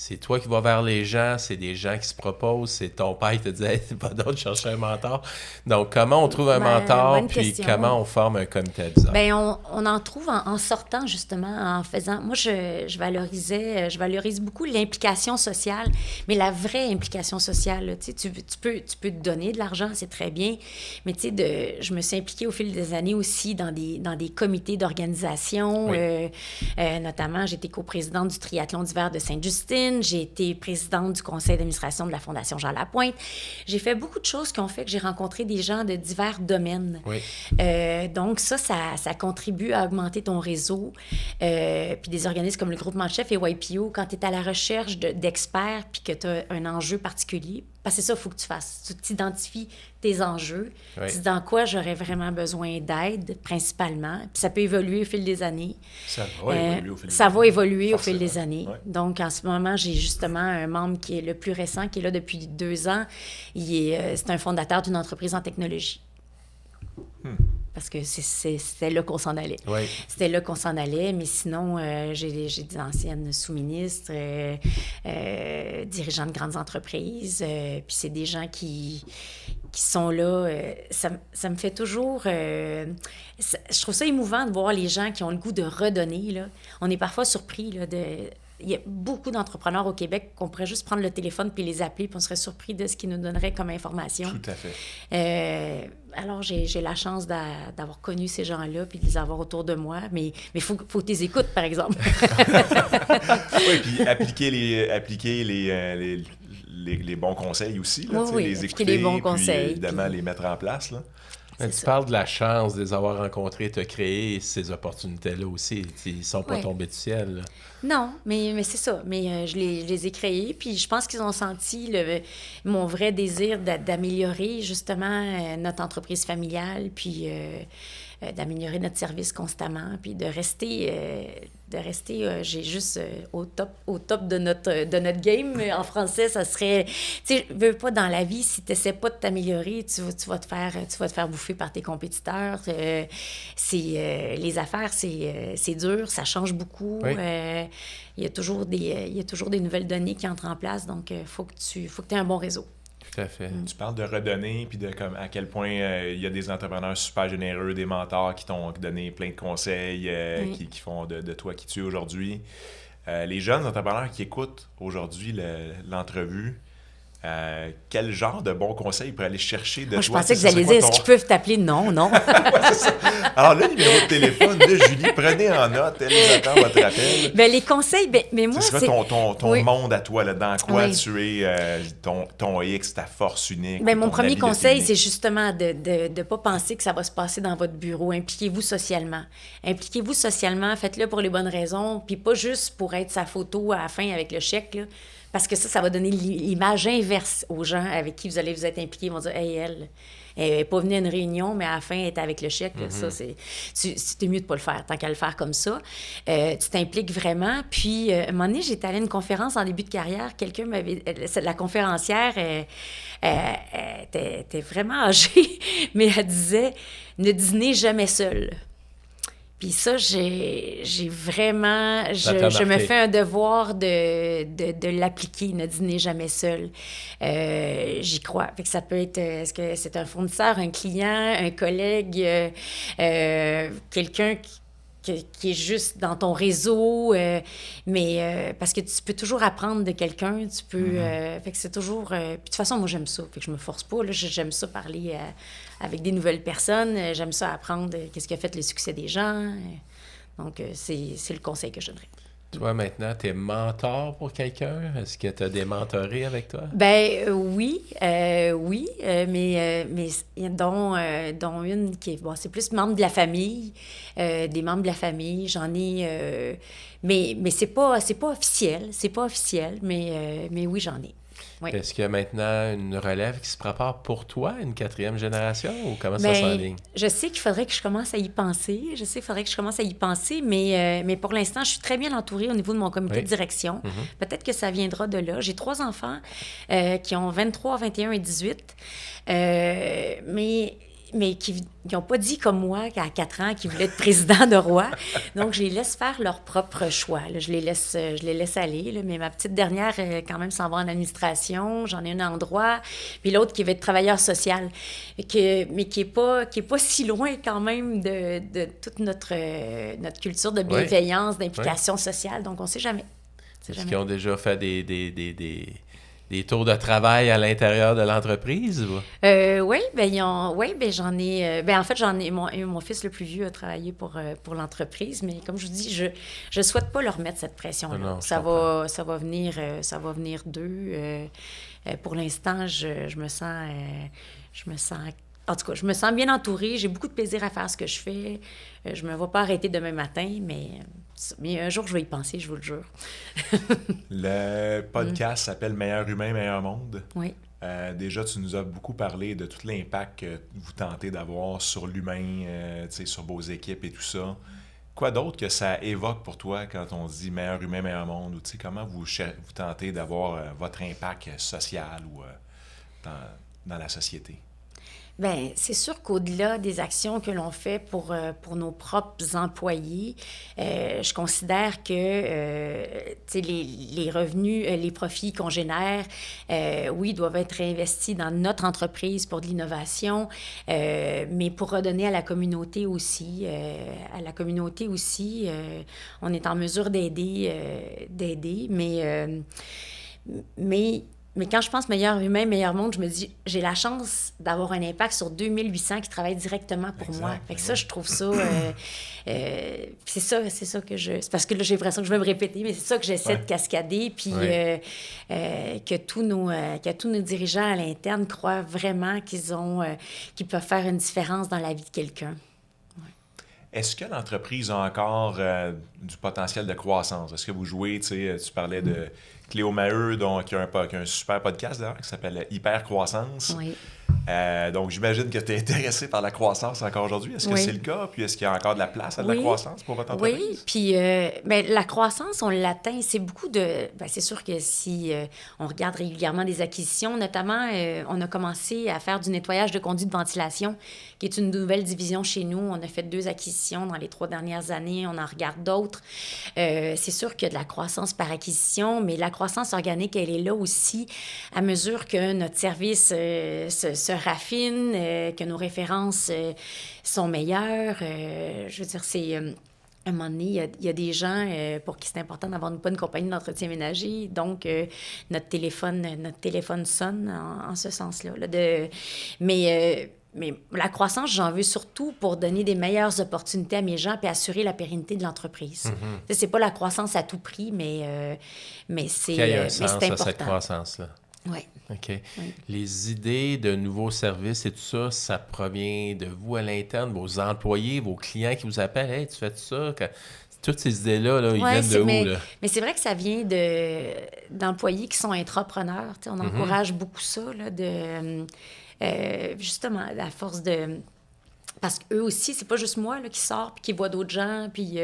C'est toi qui vas vers les gens, c'est des gens qui se proposent, c'est ton père qui te dit hey, « pas d'autre, chercher un mentor ». Donc, comment on trouve un mentor, puis comment on forme un comité aviseur? Bien, on en trouve en sortant, justement, en faisant... Moi, je valorise beaucoup l'implication sociale, mais la vraie implication sociale. Là, tu peux te donner de l'argent, c'est très bien, mais tu sais, je me suis impliquée au fil des années aussi dans des comités d'organisation. Oui. Notamment, j'étais coprésidente du triathlon d'hiver de Sainte-Justine. Chine, j'ai été présidente du conseil d'administration de la Fondation Jean Lapointe. J'ai fait beaucoup de choses qui ont fait que j'ai rencontré des gens de divers domaines. Oui. Donc ça contribue à augmenter ton réseau. Puis des organismes comme le Groupement de chefs et YPO, quand tu es à la recherche d'experts puis que tu as un enjeu particulier, parce que c'est ça qu'il faut que tu fasses. Tu t'identifies tes enjeux. Oui. C'est dans quoi j'aurais vraiment besoin d'aide, principalement. Puis ça peut évoluer au fil des années. Ça va évoluer au fil des Ça années. va évoluer au fil Forcément. des années. Ouais. Donc, en ce moment, j'ai justement un membre qui est le plus récent, qui est là depuis 2 ans. C'est un fondateur d'une entreprise en technologie. Parce que c'était là qu'on s'en allait. Oui. C'était là qu'on s'en allait, mais sinon, j'ai des anciennes sous-ministres, dirigeants de grandes entreprises, puis c'est des gens qui sont là. Ça me fait toujours... je trouve ça émouvant de voir les gens qui ont le goût de redonner, là. On est parfois surpris, là, Il y a beaucoup d'entrepreneurs au Québec qu'on pourrait juste prendre le téléphone puis les appeler, puis on serait surpris de ce qu'ils nous donneraient comme information. Tout à fait. Alors, j'ai la chance d'avoir connu ces gens-là puis de les avoir autour de moi, mais il faut que tu les écoutes, par exemple. Oui, puis appliquer les bons conseils aussi, là, Oui, les appliquer écouter, les bons puis conseils, évidemment puis- les mettre en place. Là. Mais tu parles de la chance de les avoir rencontrés, te créer ces opportunités-là aussi. Ils ne sont pas Ouais. tombés du ciel. Là. Non, mais c'est ça. Mais je les ai créés, puis je pense qu'ils ont senti mon vrai désir d'améliorer justement notre entreprise familiale, puis d'améliorer notre service constamment, puis de rester j'ai juste au top de notre game. En français, ça serait... Tu sais, veux pas dans la vie, si tu n'essaies pas de t'améliorer, tu vas te faire bouffer par tes compétiteurs. Les affaires, c'est dur, ça change beaucoup. Oui. Il y a toujours des nouvelles données qui entrent en place, donc il faut que tu aies un bon réseau. Tout à fait. Tu parles de redonner, puis de à quel point il y a des entrepreneurs super généreux, des mentors qui t'ont donné plein de conseils, Oui. qui font de toi qui tu es aujourd'hui. Les jeunes entrepreneurs qui écoutent aujourd'hui l'entrevue, quel genre de bons conseils pour aller chercher de Moi, toi? je pensais que Ça vous alliez serait dire, quoi est-ce qu'ils peuvent t'appeler? Non, non. Ouais, c'est ça. Alors, le numéro de téléphone de Julie, prenez en note, elle nous attend votre appel. Ben, les conseils, mais moi, Ce c'est... serait ton Oui. monde à toi, là, dans quoi Oui. tu es, ton X, ta force unique. Ben, ou mon ton premier habileté conseil, unique. c'est justement de ne pas penser que ça va se passer dans votre bureau. Impliquez-vous socialement. Impliquez-vous socialement, faites-le pour les bonnes raisons, puis pas juste pour être sa photo à la fin avec le chèque, là, parce que ça va donner l'image inverse aux gens avec qui vous allez vous être impliqués. Ils vont dire « Hey, elle n'est pas venue à une réunion, mais à la fin, elle était avec le chèque. là. Ça, c'était mieux de ne pas le faire, tant qu'à le faire comme ça. Tu t'impliques vraiment. Puis, à un moment donné, j'étais allée à une conférence en début de carrière. Quelqu'un m'avait... La conférencière était vraiment âgée, mais elle disait « Ne dînez jamais seul ». Puis ça, j'ai vraiment... Ça t'a Je me marqué. fais un devoir de l'appliquer, ne dîner jamais seul. J'y crois. Fait que ça peut être... Est-ce que c'est un fournisseur, un client, un collègue, quelqu'un qui est juste dans ton réseau, mais parce que tu peux toujours apprendre de quelqu'un, tu peux... fait que c'est toujours... puis de toute façon, moi, j'aime ça. Fait que je me force pas, là, j'aime ça parler avec des nouvelles personnes, j'aime ça apprendre qu'est-ce qui a fait le succès des gens. Donc, c'est le conseil que je donnerais. Toi, maintenant, tu es mentor pour quelqu'un? Est-ce que tu as des mentorés avec toi? Ben oui, mais dont une qui est... Bon, c'est plus membre de la famille, des membres de la famille. J'en ai... mais c'est pas officiel, mais oui, j'en ai. Oui. Est-ce qu'il y a maintenant une relève qui se prépare pour toi, une 4e génération, ou comment ça Ben, s'enligne? je sais qu'il faudrait que je commence à y penser. Mais pour l'instant, je suis très bien entourée au niveau de mon comité Oui. de direction. Peut-être que ça viendra de là. J'ai 3 enfants qui ont 23, 21 et 18, mais qui n'ont pas dit comme moi qu'à 4 ans qu'ils voulaient être président de Roi. Donc, je les laisse faire leur propre choix. Là. Je les laisse aller. Là. Mais ma petite dernière, quand même, s'en va en administration. J'en ai une en droit. Puis l'autre qui va être travailleur social. Mais qui est pas si loin quand même de toute notre culture de bienveillance, d'implication sociale. Donc, on ne sait jamais. Est-ce qu'ils ont déjà fait des des tours de travail à l'intérieur de l'entreprise? Oui, j'en ai. En fait, j'en ai. Mon fils le plus vieux a travaillé pour l'entreprise, mais comme je vous dis, je souhaite pas leur mettre cette pression-là. Non, ça va venir d'eux. Pour l'instant, je me sens. En tout cas, je me sens bien entourée. J'ai beaucoup de plaisir à faire ce que je fais. Je me vois pas arrêter demain matin, mais un jour, je vais y penser, je vous le jure. Le podcast s'appelle Meilleur humain, meilleur monde. Oui. Déjà, tu nous as beaucoup parlé de tout l'impact que vous tentez d'avoir sur l'humain, sur vos équipes et tout ça. Quoi d'autre que ça évoque pour toi quand on dit meilleur humain, meilleur monde? Ou comment vous tentez d'avoir votre impact social ou dans la société? Bien, c'est sûr qu'au-delà des actions que l'on fait pour nos propres employés, je considère que les revenus, les profits qu'on génère, oui, doivent être réinvestis dans notre entreprise pour de l'innovation, mais pour redonner à la communauté aussi. On est en mesure d'aider, mais quand je pense meilleur humain, meilleur monde, je me dis, j'ai la chance d'avoir un impact sur 2800 qui travaillent directement pour moi. Fait que ça, je trouve ça... c'est ça que je... C'est parce que là, j'ai l'impression que je vais me répéter, mais c'est ça que j'essaie de cascader, puis que tous nos dirigeants à l'interne croient vraiment qu'ils peuvent faire une différence dans la vie de quelqu'un. Est-ce que l'entreprise a encore du potentiel de croissance? Est-ce que vous jouez, tu parlais de Cléo Maheu, qui a un super podcast d'ailleurs qui s'appelle Hyper Croissance. Oui. Donc, j'imagine que tu es intéressé par la croissance encore aujourd'hui. Est-ce que c'est le cas? Puis, est-ce qu'il y a encore de la place à de la croissance pour votre entreprise? Oui, puis la croissance, on l'atteint. C'est beaucoup de... c'est sûr que si on regarde régulièrement des acquisitions, notamment, on a commencé à faire du nettoyage de conduits de ventilation, qui est une nouvelle division chez nous. On a fait 2 acquisitions dans les 3 dernières années. On en regarde d'autres. C'est sûr qu'il y a de la croissance par acquisition, mais la croissance organique, elle est là aussi à mesure que notre service se raffine, que nos références sont meilleures. Je veux dire, c'est... à un moment donné, il y a des gens pour qui c'est important d'avoir une bonne compagnie d'entretien ménager. Donc, notre téléphone sonne en ce sens-là. Mais la croissance, j'en veux surtout pour donner des meilleures opportunités à mes gens et assurer la pérennité de l'entreprise. Mm-hmm. C'est pas la croissance à tout prix, mais c'est qu'il y ait un sens important. À cette croissance-là. Oui. OK. Oui. Les idées de nouveaux services et tout ça, ça provient de vous à l'interne, vos employés, vos clients qui vous appellent. « Hey, tu fais ça? » Toutes ces idées-là, ils viennent de où? Là? Mais c'est vrai que ça vient d'employés qui sont intrapreneurs. On encourage beaucoup ça, là, justement, à force de... Parce qu'eux aussi, c'est pas juste moi là, qui sort puis qui voit d'autres gens. Puis,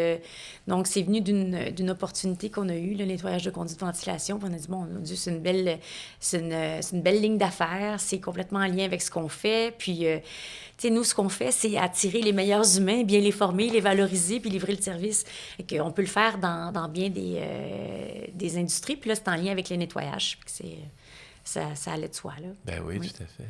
donc, c'est venu d'une opportunité qu'on a eue, le nettoyage de conduits de ventilation. Puis on a dit, bon, mon Dieu, c'est une belle ligne d'affaires. C'est complètement en lien avec ce qu'on fait. Puis, tu sais, nous, ce qu'on fait, c'est attirer les meilleurs humains, bien les former, les valoriser, puis livrer le service. Et qu'on peut le faire dans bien des industries. Puis là, c'est en lien avec le nettoyage. Ça allait de soi, là. Ben oui, tout à fait.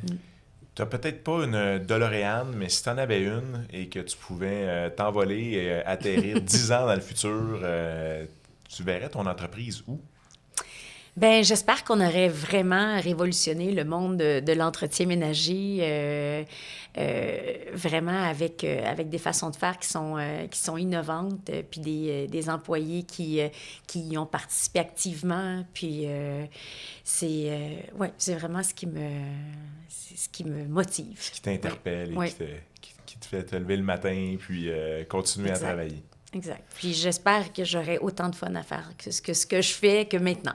Tu n'as peut-être pas une DeLorean, mais si tu en avais une et que tu pouvais t'envoler et atterrir 10 ans dans le futur, tu verrais ton entreprise où? Bien, j'espère qu'on aurait vraiment révolutionné le monde de l'entretien ménager, vraiment avec des façons de faire qui sont innovantes, puis des employés qui y ont participé activement. Puis c'est vraiment ce qui me motive. Ce qui t'interpelle et qui te fait te lever le matin puis continuer à travailler. Exact. Puis j'espère que j'aurai autant de fun à faire que ce que je fais que maintenant.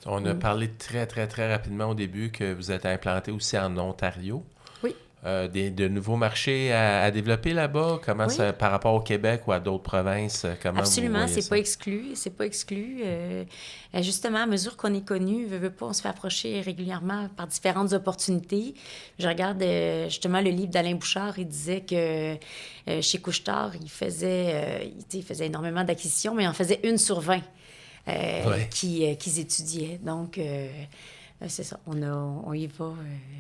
On a parlé très, très, très rapidement au début que vous êtes implanté aussi en Ontario. Oui. De nouveaux marchés à développer là-bas? Comment ça, par rapport au Québec ou à d'autres provinces? Comment Absolument, vous voyez c'est pas exclu. Justement, à mesure qu'on est connu, veut pas, on se fait approcher régulièrement par différentes opportunités. Je regarde justement le livre d'Alain Bouchard, il disait que chez Couche-Tard, il faisait énormément d'acquisitions, mais il en faisait 1 sur 20. Qu'ils étudiaient. Donc, c'est ça, on y va.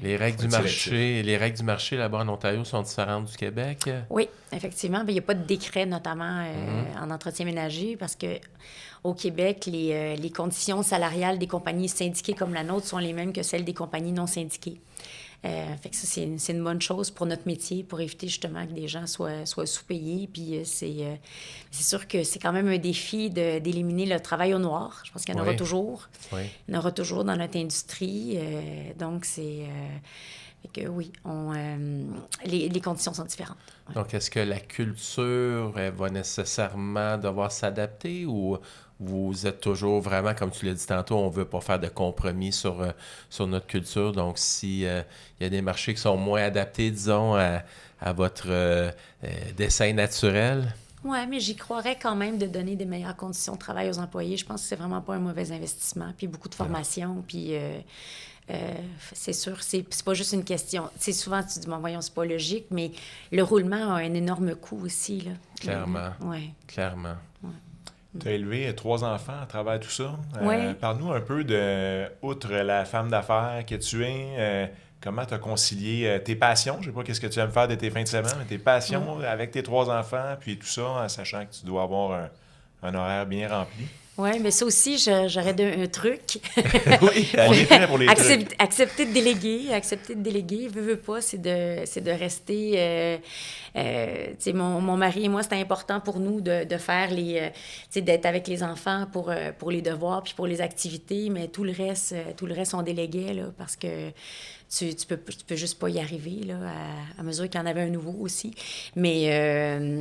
Les règles du marché là-bas en Ontario sont différentes du Québec? Oui, effectivement. Il n'y a pas de décret, notamment en entretien ménager, parce que au Québec, les conditions salariales des compagnies syndiquées comme la nôtre sont les mêmes que celles des compagnies non syndiquées. Fait que ça, c'est une bonne chose pour notre métier, pour éviter justement que des gens soient sous-payés. Puis c'est sûr que c'est quand même un défi d'éliminer le travail au noir. Je pense qu'il y en aura toujours. Oui. Il y en aura toujours dans notre industrie. Donc, c'est... fait que oui, les conditions sont différentes. Ouais. Donc, est-ce que la culture elle va nécessairement devoir s'adapter ou vous êtes toujours vraiment, comme tu l'as dit tantôt, on ne veut pas faire de compromis sur notre culture. Donc, s'il y a des marchés qui sont moins adaptés, disons, à votre dessin naturel... Oui, mais j'y croirais quand même de donner des meilleures conditions de travail aux employés. Je pense que c'est vraiment pas un mauvais investissement. Puis beaucoup de formation, puis... c'est sûr, c'est pas juste une question. Tu sais, souvent, tu dis, bon, voyons, c'est pas logique, mais le roulement a un énorme coût aussi, là. Clairement. Oui. Clairement. Ouais. Tu as élevé 3 enfants à travers tout ça. Oui. Parle-nous un peu outre la femme d'affaires que tu es, comment tu as concilié tes passions, je sais pas qu'est-ce que tu aimes faire de tes fins de semaine, mais tes passions avec tes 3 enfants, puis tout ça, en sachant que tu dois avoir un horaire bien rempli. Oui, mais ça aussi, j'aurais un truc. Oui, elle est prête pour les trucs. Accepter de déléguer, veux pas, c'est de rester... tu sais, mon mari et moi, c'était important pour nous de faire tu sais, d'être avec les enfants pour les devoirs puis pour les activités, mais tout le reste, on déléguait, là, parce que tu peux juste pas y arriver, là, à mesure qu'il y en avait un nouveau aussi. Mais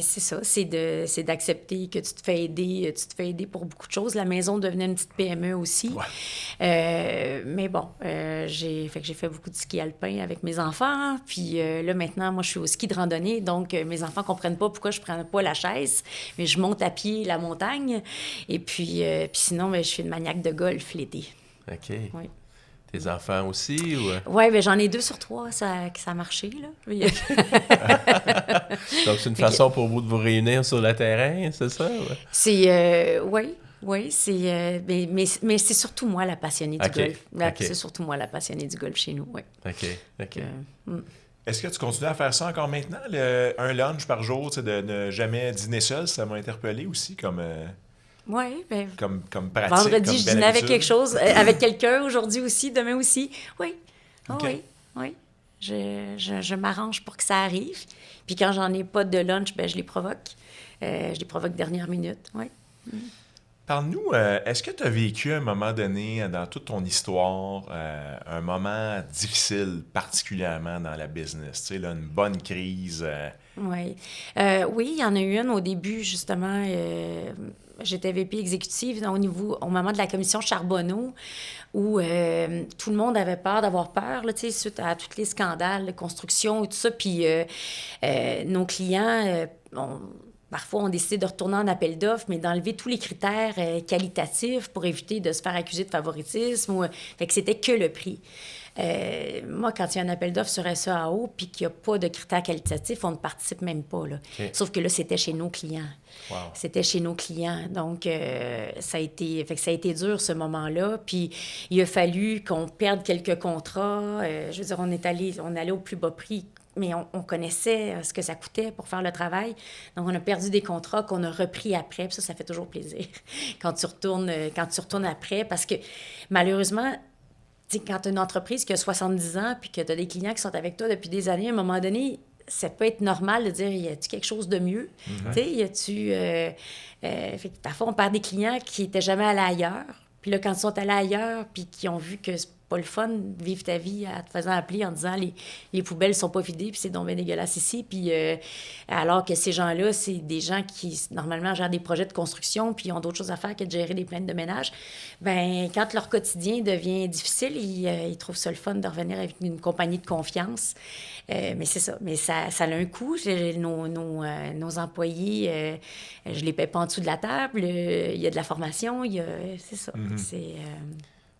c'est ça, c'est d'accepter que tu te fais aider pour beaucoup de choses. La maison devenait une petite PME aussi. Ouais. Mais bon, j'ai fait beaucoup de ski alpin avec mes enfants. Puis là, maintenant, moi, je suis au ski de randonnée. Donc, mes enfants comprennent pas pourquoi je prends pas la chaise, mais je monte à pied la montagne. Et puis sinon, je suis une maniaque de golf l'été. OK. Oui. Tes enfants aussi? Ou... Oui, bien, j'en ai 2 sur 3, ça a marché, là. Donc, c'est une façon pour vous de vous réunir sur le terrain, c'est ça? Ouais. C'est... oui, c'est... mais c'est surtout moi la passionnée du golf. C'est surtout moi la passionnée du golf chez nous, oui. OK. Est-ce que tu continues à faire ça encore maintenant, un lunch par jour, tu sais, de ne jamais dîner seul? Ça m'a interpellé aussi comme... Oui, bien... Comme pratique, vendredi, comme je belle dînais avec habitude. quelque chose, avec quelqu'un, aujourd'hui aussi, demain aussi. Oui. Okay. Oui. Je m'arrange pour que ça arrive. Puis quand j'en ai pas de lunch, je les provoque. Je les provoque dernière minute, oui. Parle-nous, est-ce que tu as vécu à un moment donné, dans toute ton histoire, un moment difficile, particulièrement dans la business? Tu sais, là, une bonne crise? Oui. Oui, il y en a eu une au début, justement. J'étais VP exécutive au moment de la commission Charbonneau, où tout le monde avait peur d'avoir peur, là, suite à tous les scandales de construction et tout ça. Puis nos clients, parfois, on décidé de retourner en appel d'offres, mais d'enlever tous les critères qualitatifs pour éviter de se faire accuser de favoritisme. Fait que c'était que le prix. Moi, quand il y a un appel d'offres sur SEAO puis qu'il n'y a pas de critères qualitatifs, on ne participe même pas. Là. Okay. Sauf que là, c'était chez nos clients. Wow. C'était chez nos clients. Donc, ça a été dur, ce moment-là. Puis, il a fallu qu'on perde quelques contrats. Je veux dire, on allait au plus bas prix. Mais on connaissait ce que ça coûtait pour faire le travail. Donc, on a perdu des contrats qu'on a repris après. Puis ça fait toujours plaisir quand tu retournes après. Parce que, malheureusement, quand tu as une entreprise qui a 70 ans puis que tu as des clients qui sont avec toi depuis des années, à un moment donné, ça peut être normal de dire, y a-tu quelque chose de mieux? Mm-hmm. Tu sais, y a-tu... parfois, on perd des clients qui n'étaient jamais allés ailleurs. Puis là, quand ils sont allés ailleurs puis qui ont vu que c'est pas le fun de vivre ta vie en te faisant appeler en disant les poubelles sont pas vidées puis c'est donc bien dégueulasse ici. Puis alors que ces gens-là, c'est des gens qui, normalement, gèrent des projets de construction puis ils ont d'autres choses à faire que de gérer des plaintes de ménage. Bien, quand leur quotidien devient difficile, ils trouvent ça le fun de revenir avec une compagnie de confiance. Mais c'est ça. Mais ça a un coût. Nos employés, je les paie pas en dessous de la table. Il y a de la formation. C'est ça. Mm-hmm. C'est...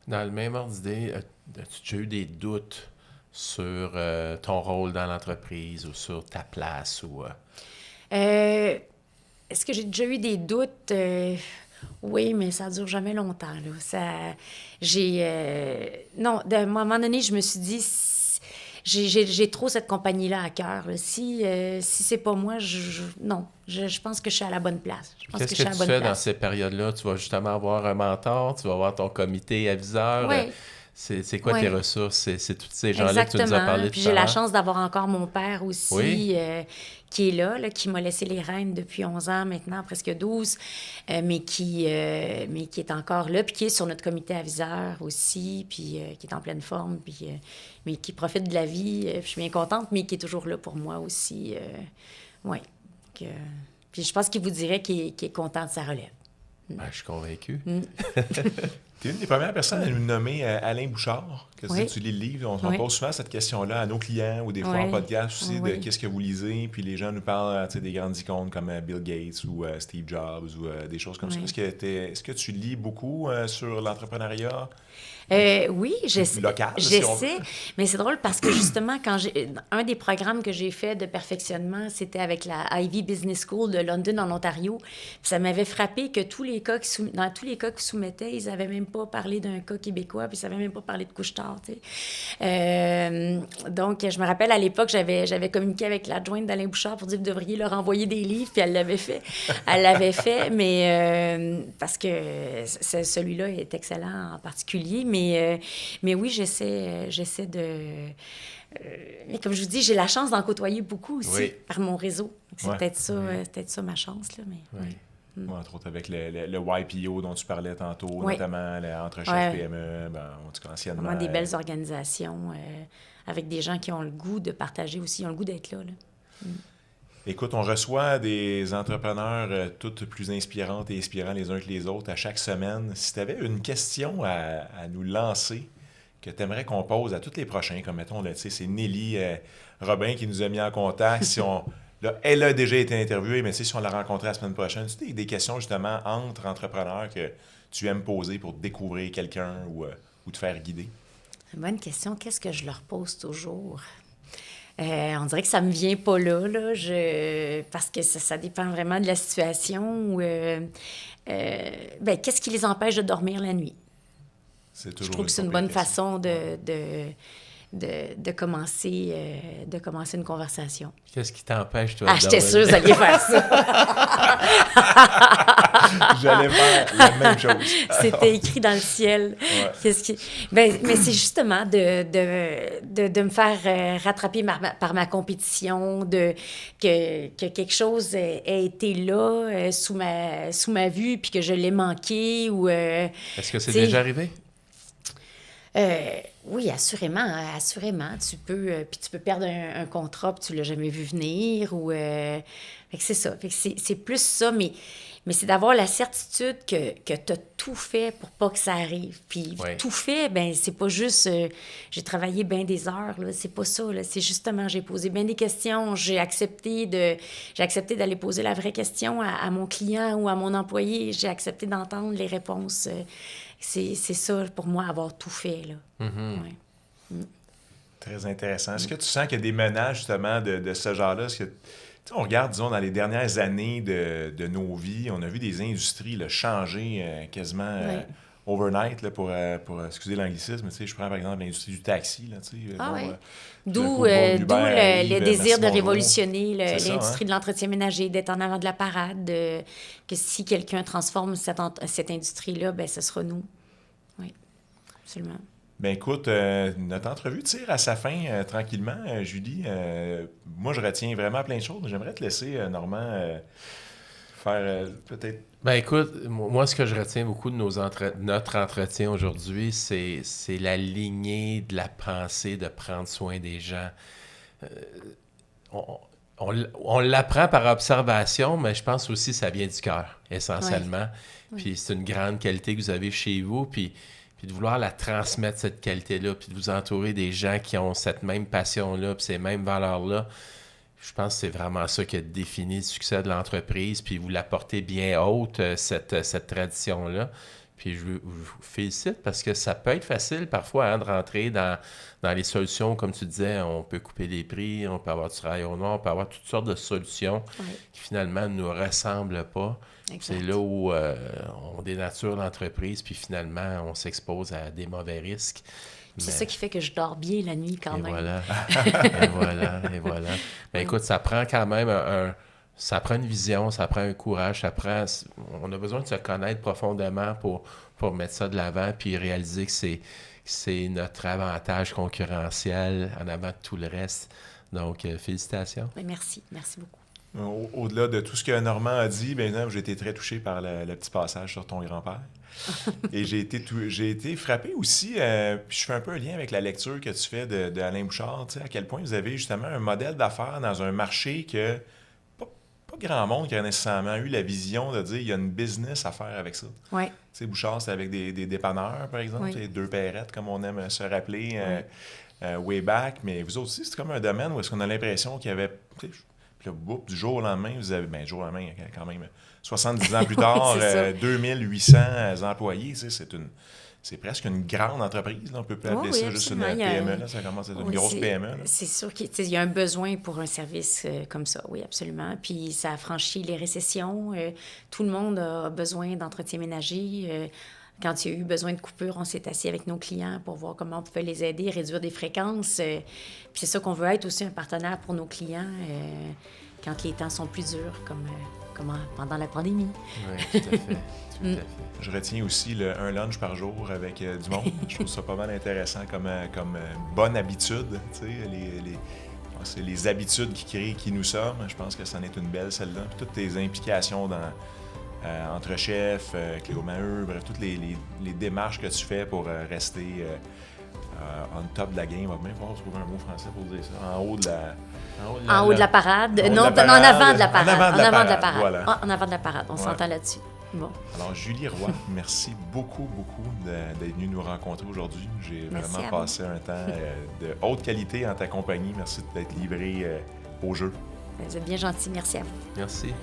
Dans le même ordre d'idée, as-tu déjà eu des doutes sur ton rôle dans l'entreprise ou sur ta place? Ou, Est-ce que j'ai déjà eu des doutes? Oui, mais ça dure jamais longtemps, là. Non, à un moment donné, je me suis dit, j'ai trop cette compagnie-là à cœur, là. Si c'est pas moi, non, je pense que je suis à la bonne place. Je pense Qu'est-ce je suis que à la tu bonne fais dans place. ces périodes-là? Tu vas justement avoir un mentor, tu vas avoir ton comité aviseur. Oui, C'est quoi tes oui. ressources? C'est tous ces gens-là que tu nous as Exactement. parlé Puis tout à j'ai la l'heure? chance d'avoir encore mon père Oui? aussi, qui est là, qui m'a laissé les rênes depuis 11 ans maintenant, presque 12, mais qui est encore là, puis qui est sur notre comité aviseur aussi, puis qui est en pleine forme, puis, mais qui profite de la vie. Je suis bien contente, mais qui est toujours là pour moi aussi. Oui. Puis je pense qu'il vous dirait qu'il est content de sa relève. Ben, je suis convaincu. Tu es une des premières personnes à nous nommer Alain Bouchard, que Oui. tu lis le livre. On Oui. pose souvent cette question-là à nos clients ou des fois en Oui. podcast aussi de Oui. qu'est-ce que vous lisez. Puis les gens nous parlent des grandes icônes comme Bill Gates ou Steve Jobs ou des choses comme ça. Oui. Est-ce que tu lis beaucoup sur l'entrepreneuriat Oui, local, si on veut? j'essaie, mais c'est drôle parce que justement, un des programmes que j'ai fait de perfectionnement, c'était avec la Ivy Business School de London en Ontario. Puis ça m'avait frappé que dans tous les cas qu'ils soumettaient, ils n'avaient même pas parlé d'un cas québécois, puis ils n'avaient même pas parlé de Couche-Tard, tu sais. Donc, je me rappelle à l'époque, j'avais communiqué avec l'adjointe d'Alain Bouchard pour dire, vous devriez leur envoyer des livres, puis elle l'avait fait. Elle l'avait fait, mais parce que celui-là est excellent en particulier, mais oui, j'essaie de... mais comme je vous dis, j'ai la chance d'en côtoyer beaucoup aussi Oui. par mon réseau. C'est Ouais. peut-être ça ma chance, là, mais... Oui. oui. Entre autres avec le YPO dont tu parlais tantôt, Oui. notamment entre chefs Ouais. PME, en tout cas anciennement. Vraiment des belles organisations avec des gens qui ont le goût de partager aussi, ils ont le goût d'être là. Écoute, on reçoit des entrepreneurs toutes plus inspirantes et inspirants les uns que les autres à chaque semaine. Si tu avais une question à nous lancer que tu aimerais qu'on pose à tous les prochains, comme mettons, là, c'est Nelly Robin qui nous a mis en contact. Là, elle a déjà été interviewée, mais si on la rencontrait la semaine prochaine, tu as des questions justement entre entrepreneurs que tu aimes poser pour découvrir quelqu'un ou te faire guider? C'est une bonne question. Qu'est-ce que je leur pose toujours? On dirait que ça me vient pas là, parce que ça dépend vraiment de la situation. Qu'est-ce qui les empêche de dormir la nuit? C'est Je toujours trouve que c'est une bonne façon de commencer une conversation. Qu'est-ce qui t'empêche, toi, j'étais sûre que vous alliez faire ça. J'allais faire la même chose. C'était écrit dans le ciel. Ouais. Mais c'est justement de me faire rattraper par ma compétition, que quelque chose ait été là sous ma vue, puis que je l'ai manqué. Est-ce que c'est déjà arrivé? Oui, assurément. Tu peux perdre un contrat, puis tu l'as jamais vu venir. Fait que c'est ça. Fait que c'est plus ça, mais c'est d'avoir la certitude que tu as tout fait pour pas que ça arrive. Puis tout fait, c'est pas juste j'ai travaillé bien des heures, là, c'est pas ça. Là. C'est justement, j'ai posé bien des questions, j'ai accepté d'aller poser la vraie question à mon client ou à mon employé, j'ai accepté d'entendre les réponses. C'est ça, pour moi, avoir tout fait, là. Mm-hmm. Très intéressant. Est-ce que tu sens qu'il y a des menaces, justement, de ce genre-là? Est-ce que, on regarde, disons, dans les dernières années de nos vies, on a vu des industries là, changer quasiment overnight, là, pour excuser l'anglicisme. Je prends, par exemple, l'industrie du taxi. Là, d'où le désir de révolutionner de l'industrie de l'entretien ménager, d'être en avant de la parade, que si quelqu'un transforme cette industrie-là, ce sera nous. Oui, absolument. Ben écoute, notre entrevue tire à sa fin tranquillement, Julie. Moi, je retiens vraiment plein de choses. J'aimerais te laisser, Normand, faire peut-être... Ben écoute, moi, ce que je retiens beaucoup de notre entretien aujourd'hui, c'est la lignée de la pensée de prendre soin des gens. On l'apprend par observation, mais je pense aussi que ça vient du cœur, essentiellement. Oui. Puis c'est une grande qualité que vous avez chez vous, puis de vouloir la transmettre, cette qualité-là, puis de vous entourer des gens qui ont cette même passion-là, puis ces mêmes valeurs-là. Je pense que c'est vraiment ça qui a défini le succès de l'entreprise, puis vous l'apportez bien haute, cette tradition-là. Puis je vous félicite parce que ça peut être facile parfois de rentrer dans les solutions. Comme tu disais, on peut couper les prix, on peut avoir du travail au noir, on peut avoir toutes sortes de solutions qui finalement ne nous ressemblent pas. C'est là où on dénature l'entreprise, puis finalement, on s'expose à des mauvais risques. C'est ça qui fait que je dors bien la nuit quand même. Voilà. Et voilà. Mais écoute, ça prend quand même ça prend une vision, ça prend un courage, on a besoin de se connaître profondément pour mettre ça de l'avant puis réaliser que c'est notre avantage concurrentiel en avant de tout le reste. Donc, félicitations. Merci beaucoup. Au-delà de tout ce que Normand a dit, bien, j'ai été très touché par le petit passage sur ton grand-père. Et j'ai été frappé aussi, puis je fais un peu un lien avec la lecture que tu fais de Alain Bouchard, à quel point vous avez justement un modèle d'affaires dans un marché que pas grand monde qui a nécessairement eu la vision de dire il y a une business à faire avec ça. Oui. Tu sais, Bouchard, c'est avec des dépanneurs, par exemple, les deux Perrettes, comme on aime se rappeler, way back. Mais vous aussi, c'est comme un domaine où est-ce qu'on a l'impression qu'il y avait... Puis là, du jour au lendemain, vous avez... Bien, du jour au lendemain, quand même, 70 ans plus tard, 2800 employés, c'est presque une grande entreprise. Là. On peut plus appeler ça juste une PME. Là. Ça commence à être une grosse PME. Là. C'est sûr qu'il y a un besoin pour un service comme ça, oui, absolument. Puis ça a franchi les récessions. Tout le monde a besoin d'entretien ménager. Quand il y a eu besoin de coupures, on s'est assis avec nos clients pour voir comment on pouvait les aider, réduire des fréquences. Puis c'est ça qu'on veut être aussi un partenaire pour nos clients quand les temps sont plus durs, comme pendant la pandémie. Oui, tout à fait. Tout à fait. Je retiens aussi un lunch par jour avec du monde. Je trouve ça pas mal intéressant comme bonne habitude. C'est les habitudes qui créent qui nous sommes. Je pense que ça en est une belle, celle-là. Puis toutes tes implications entre chefs, Cléo Maheu, bref, toutes les démarches que tu fais pour rester on top de la game. On va même pouvoir trouver un mot français pour dire ça. En haut de la parade. En avant de la parade. En avant de la parade. Voilà. En avant de la parade. On s'entend là-dessus. Bon. Alors, Julie Roy, merci beaucoup d'être venue nous rencontrer aujourd'hui. J'ai vraiment passé un temps de haute qualité en ta compagnie. Merci d'être livré au jeu. Vous êtes bien gentil. Merci à vous. Merci.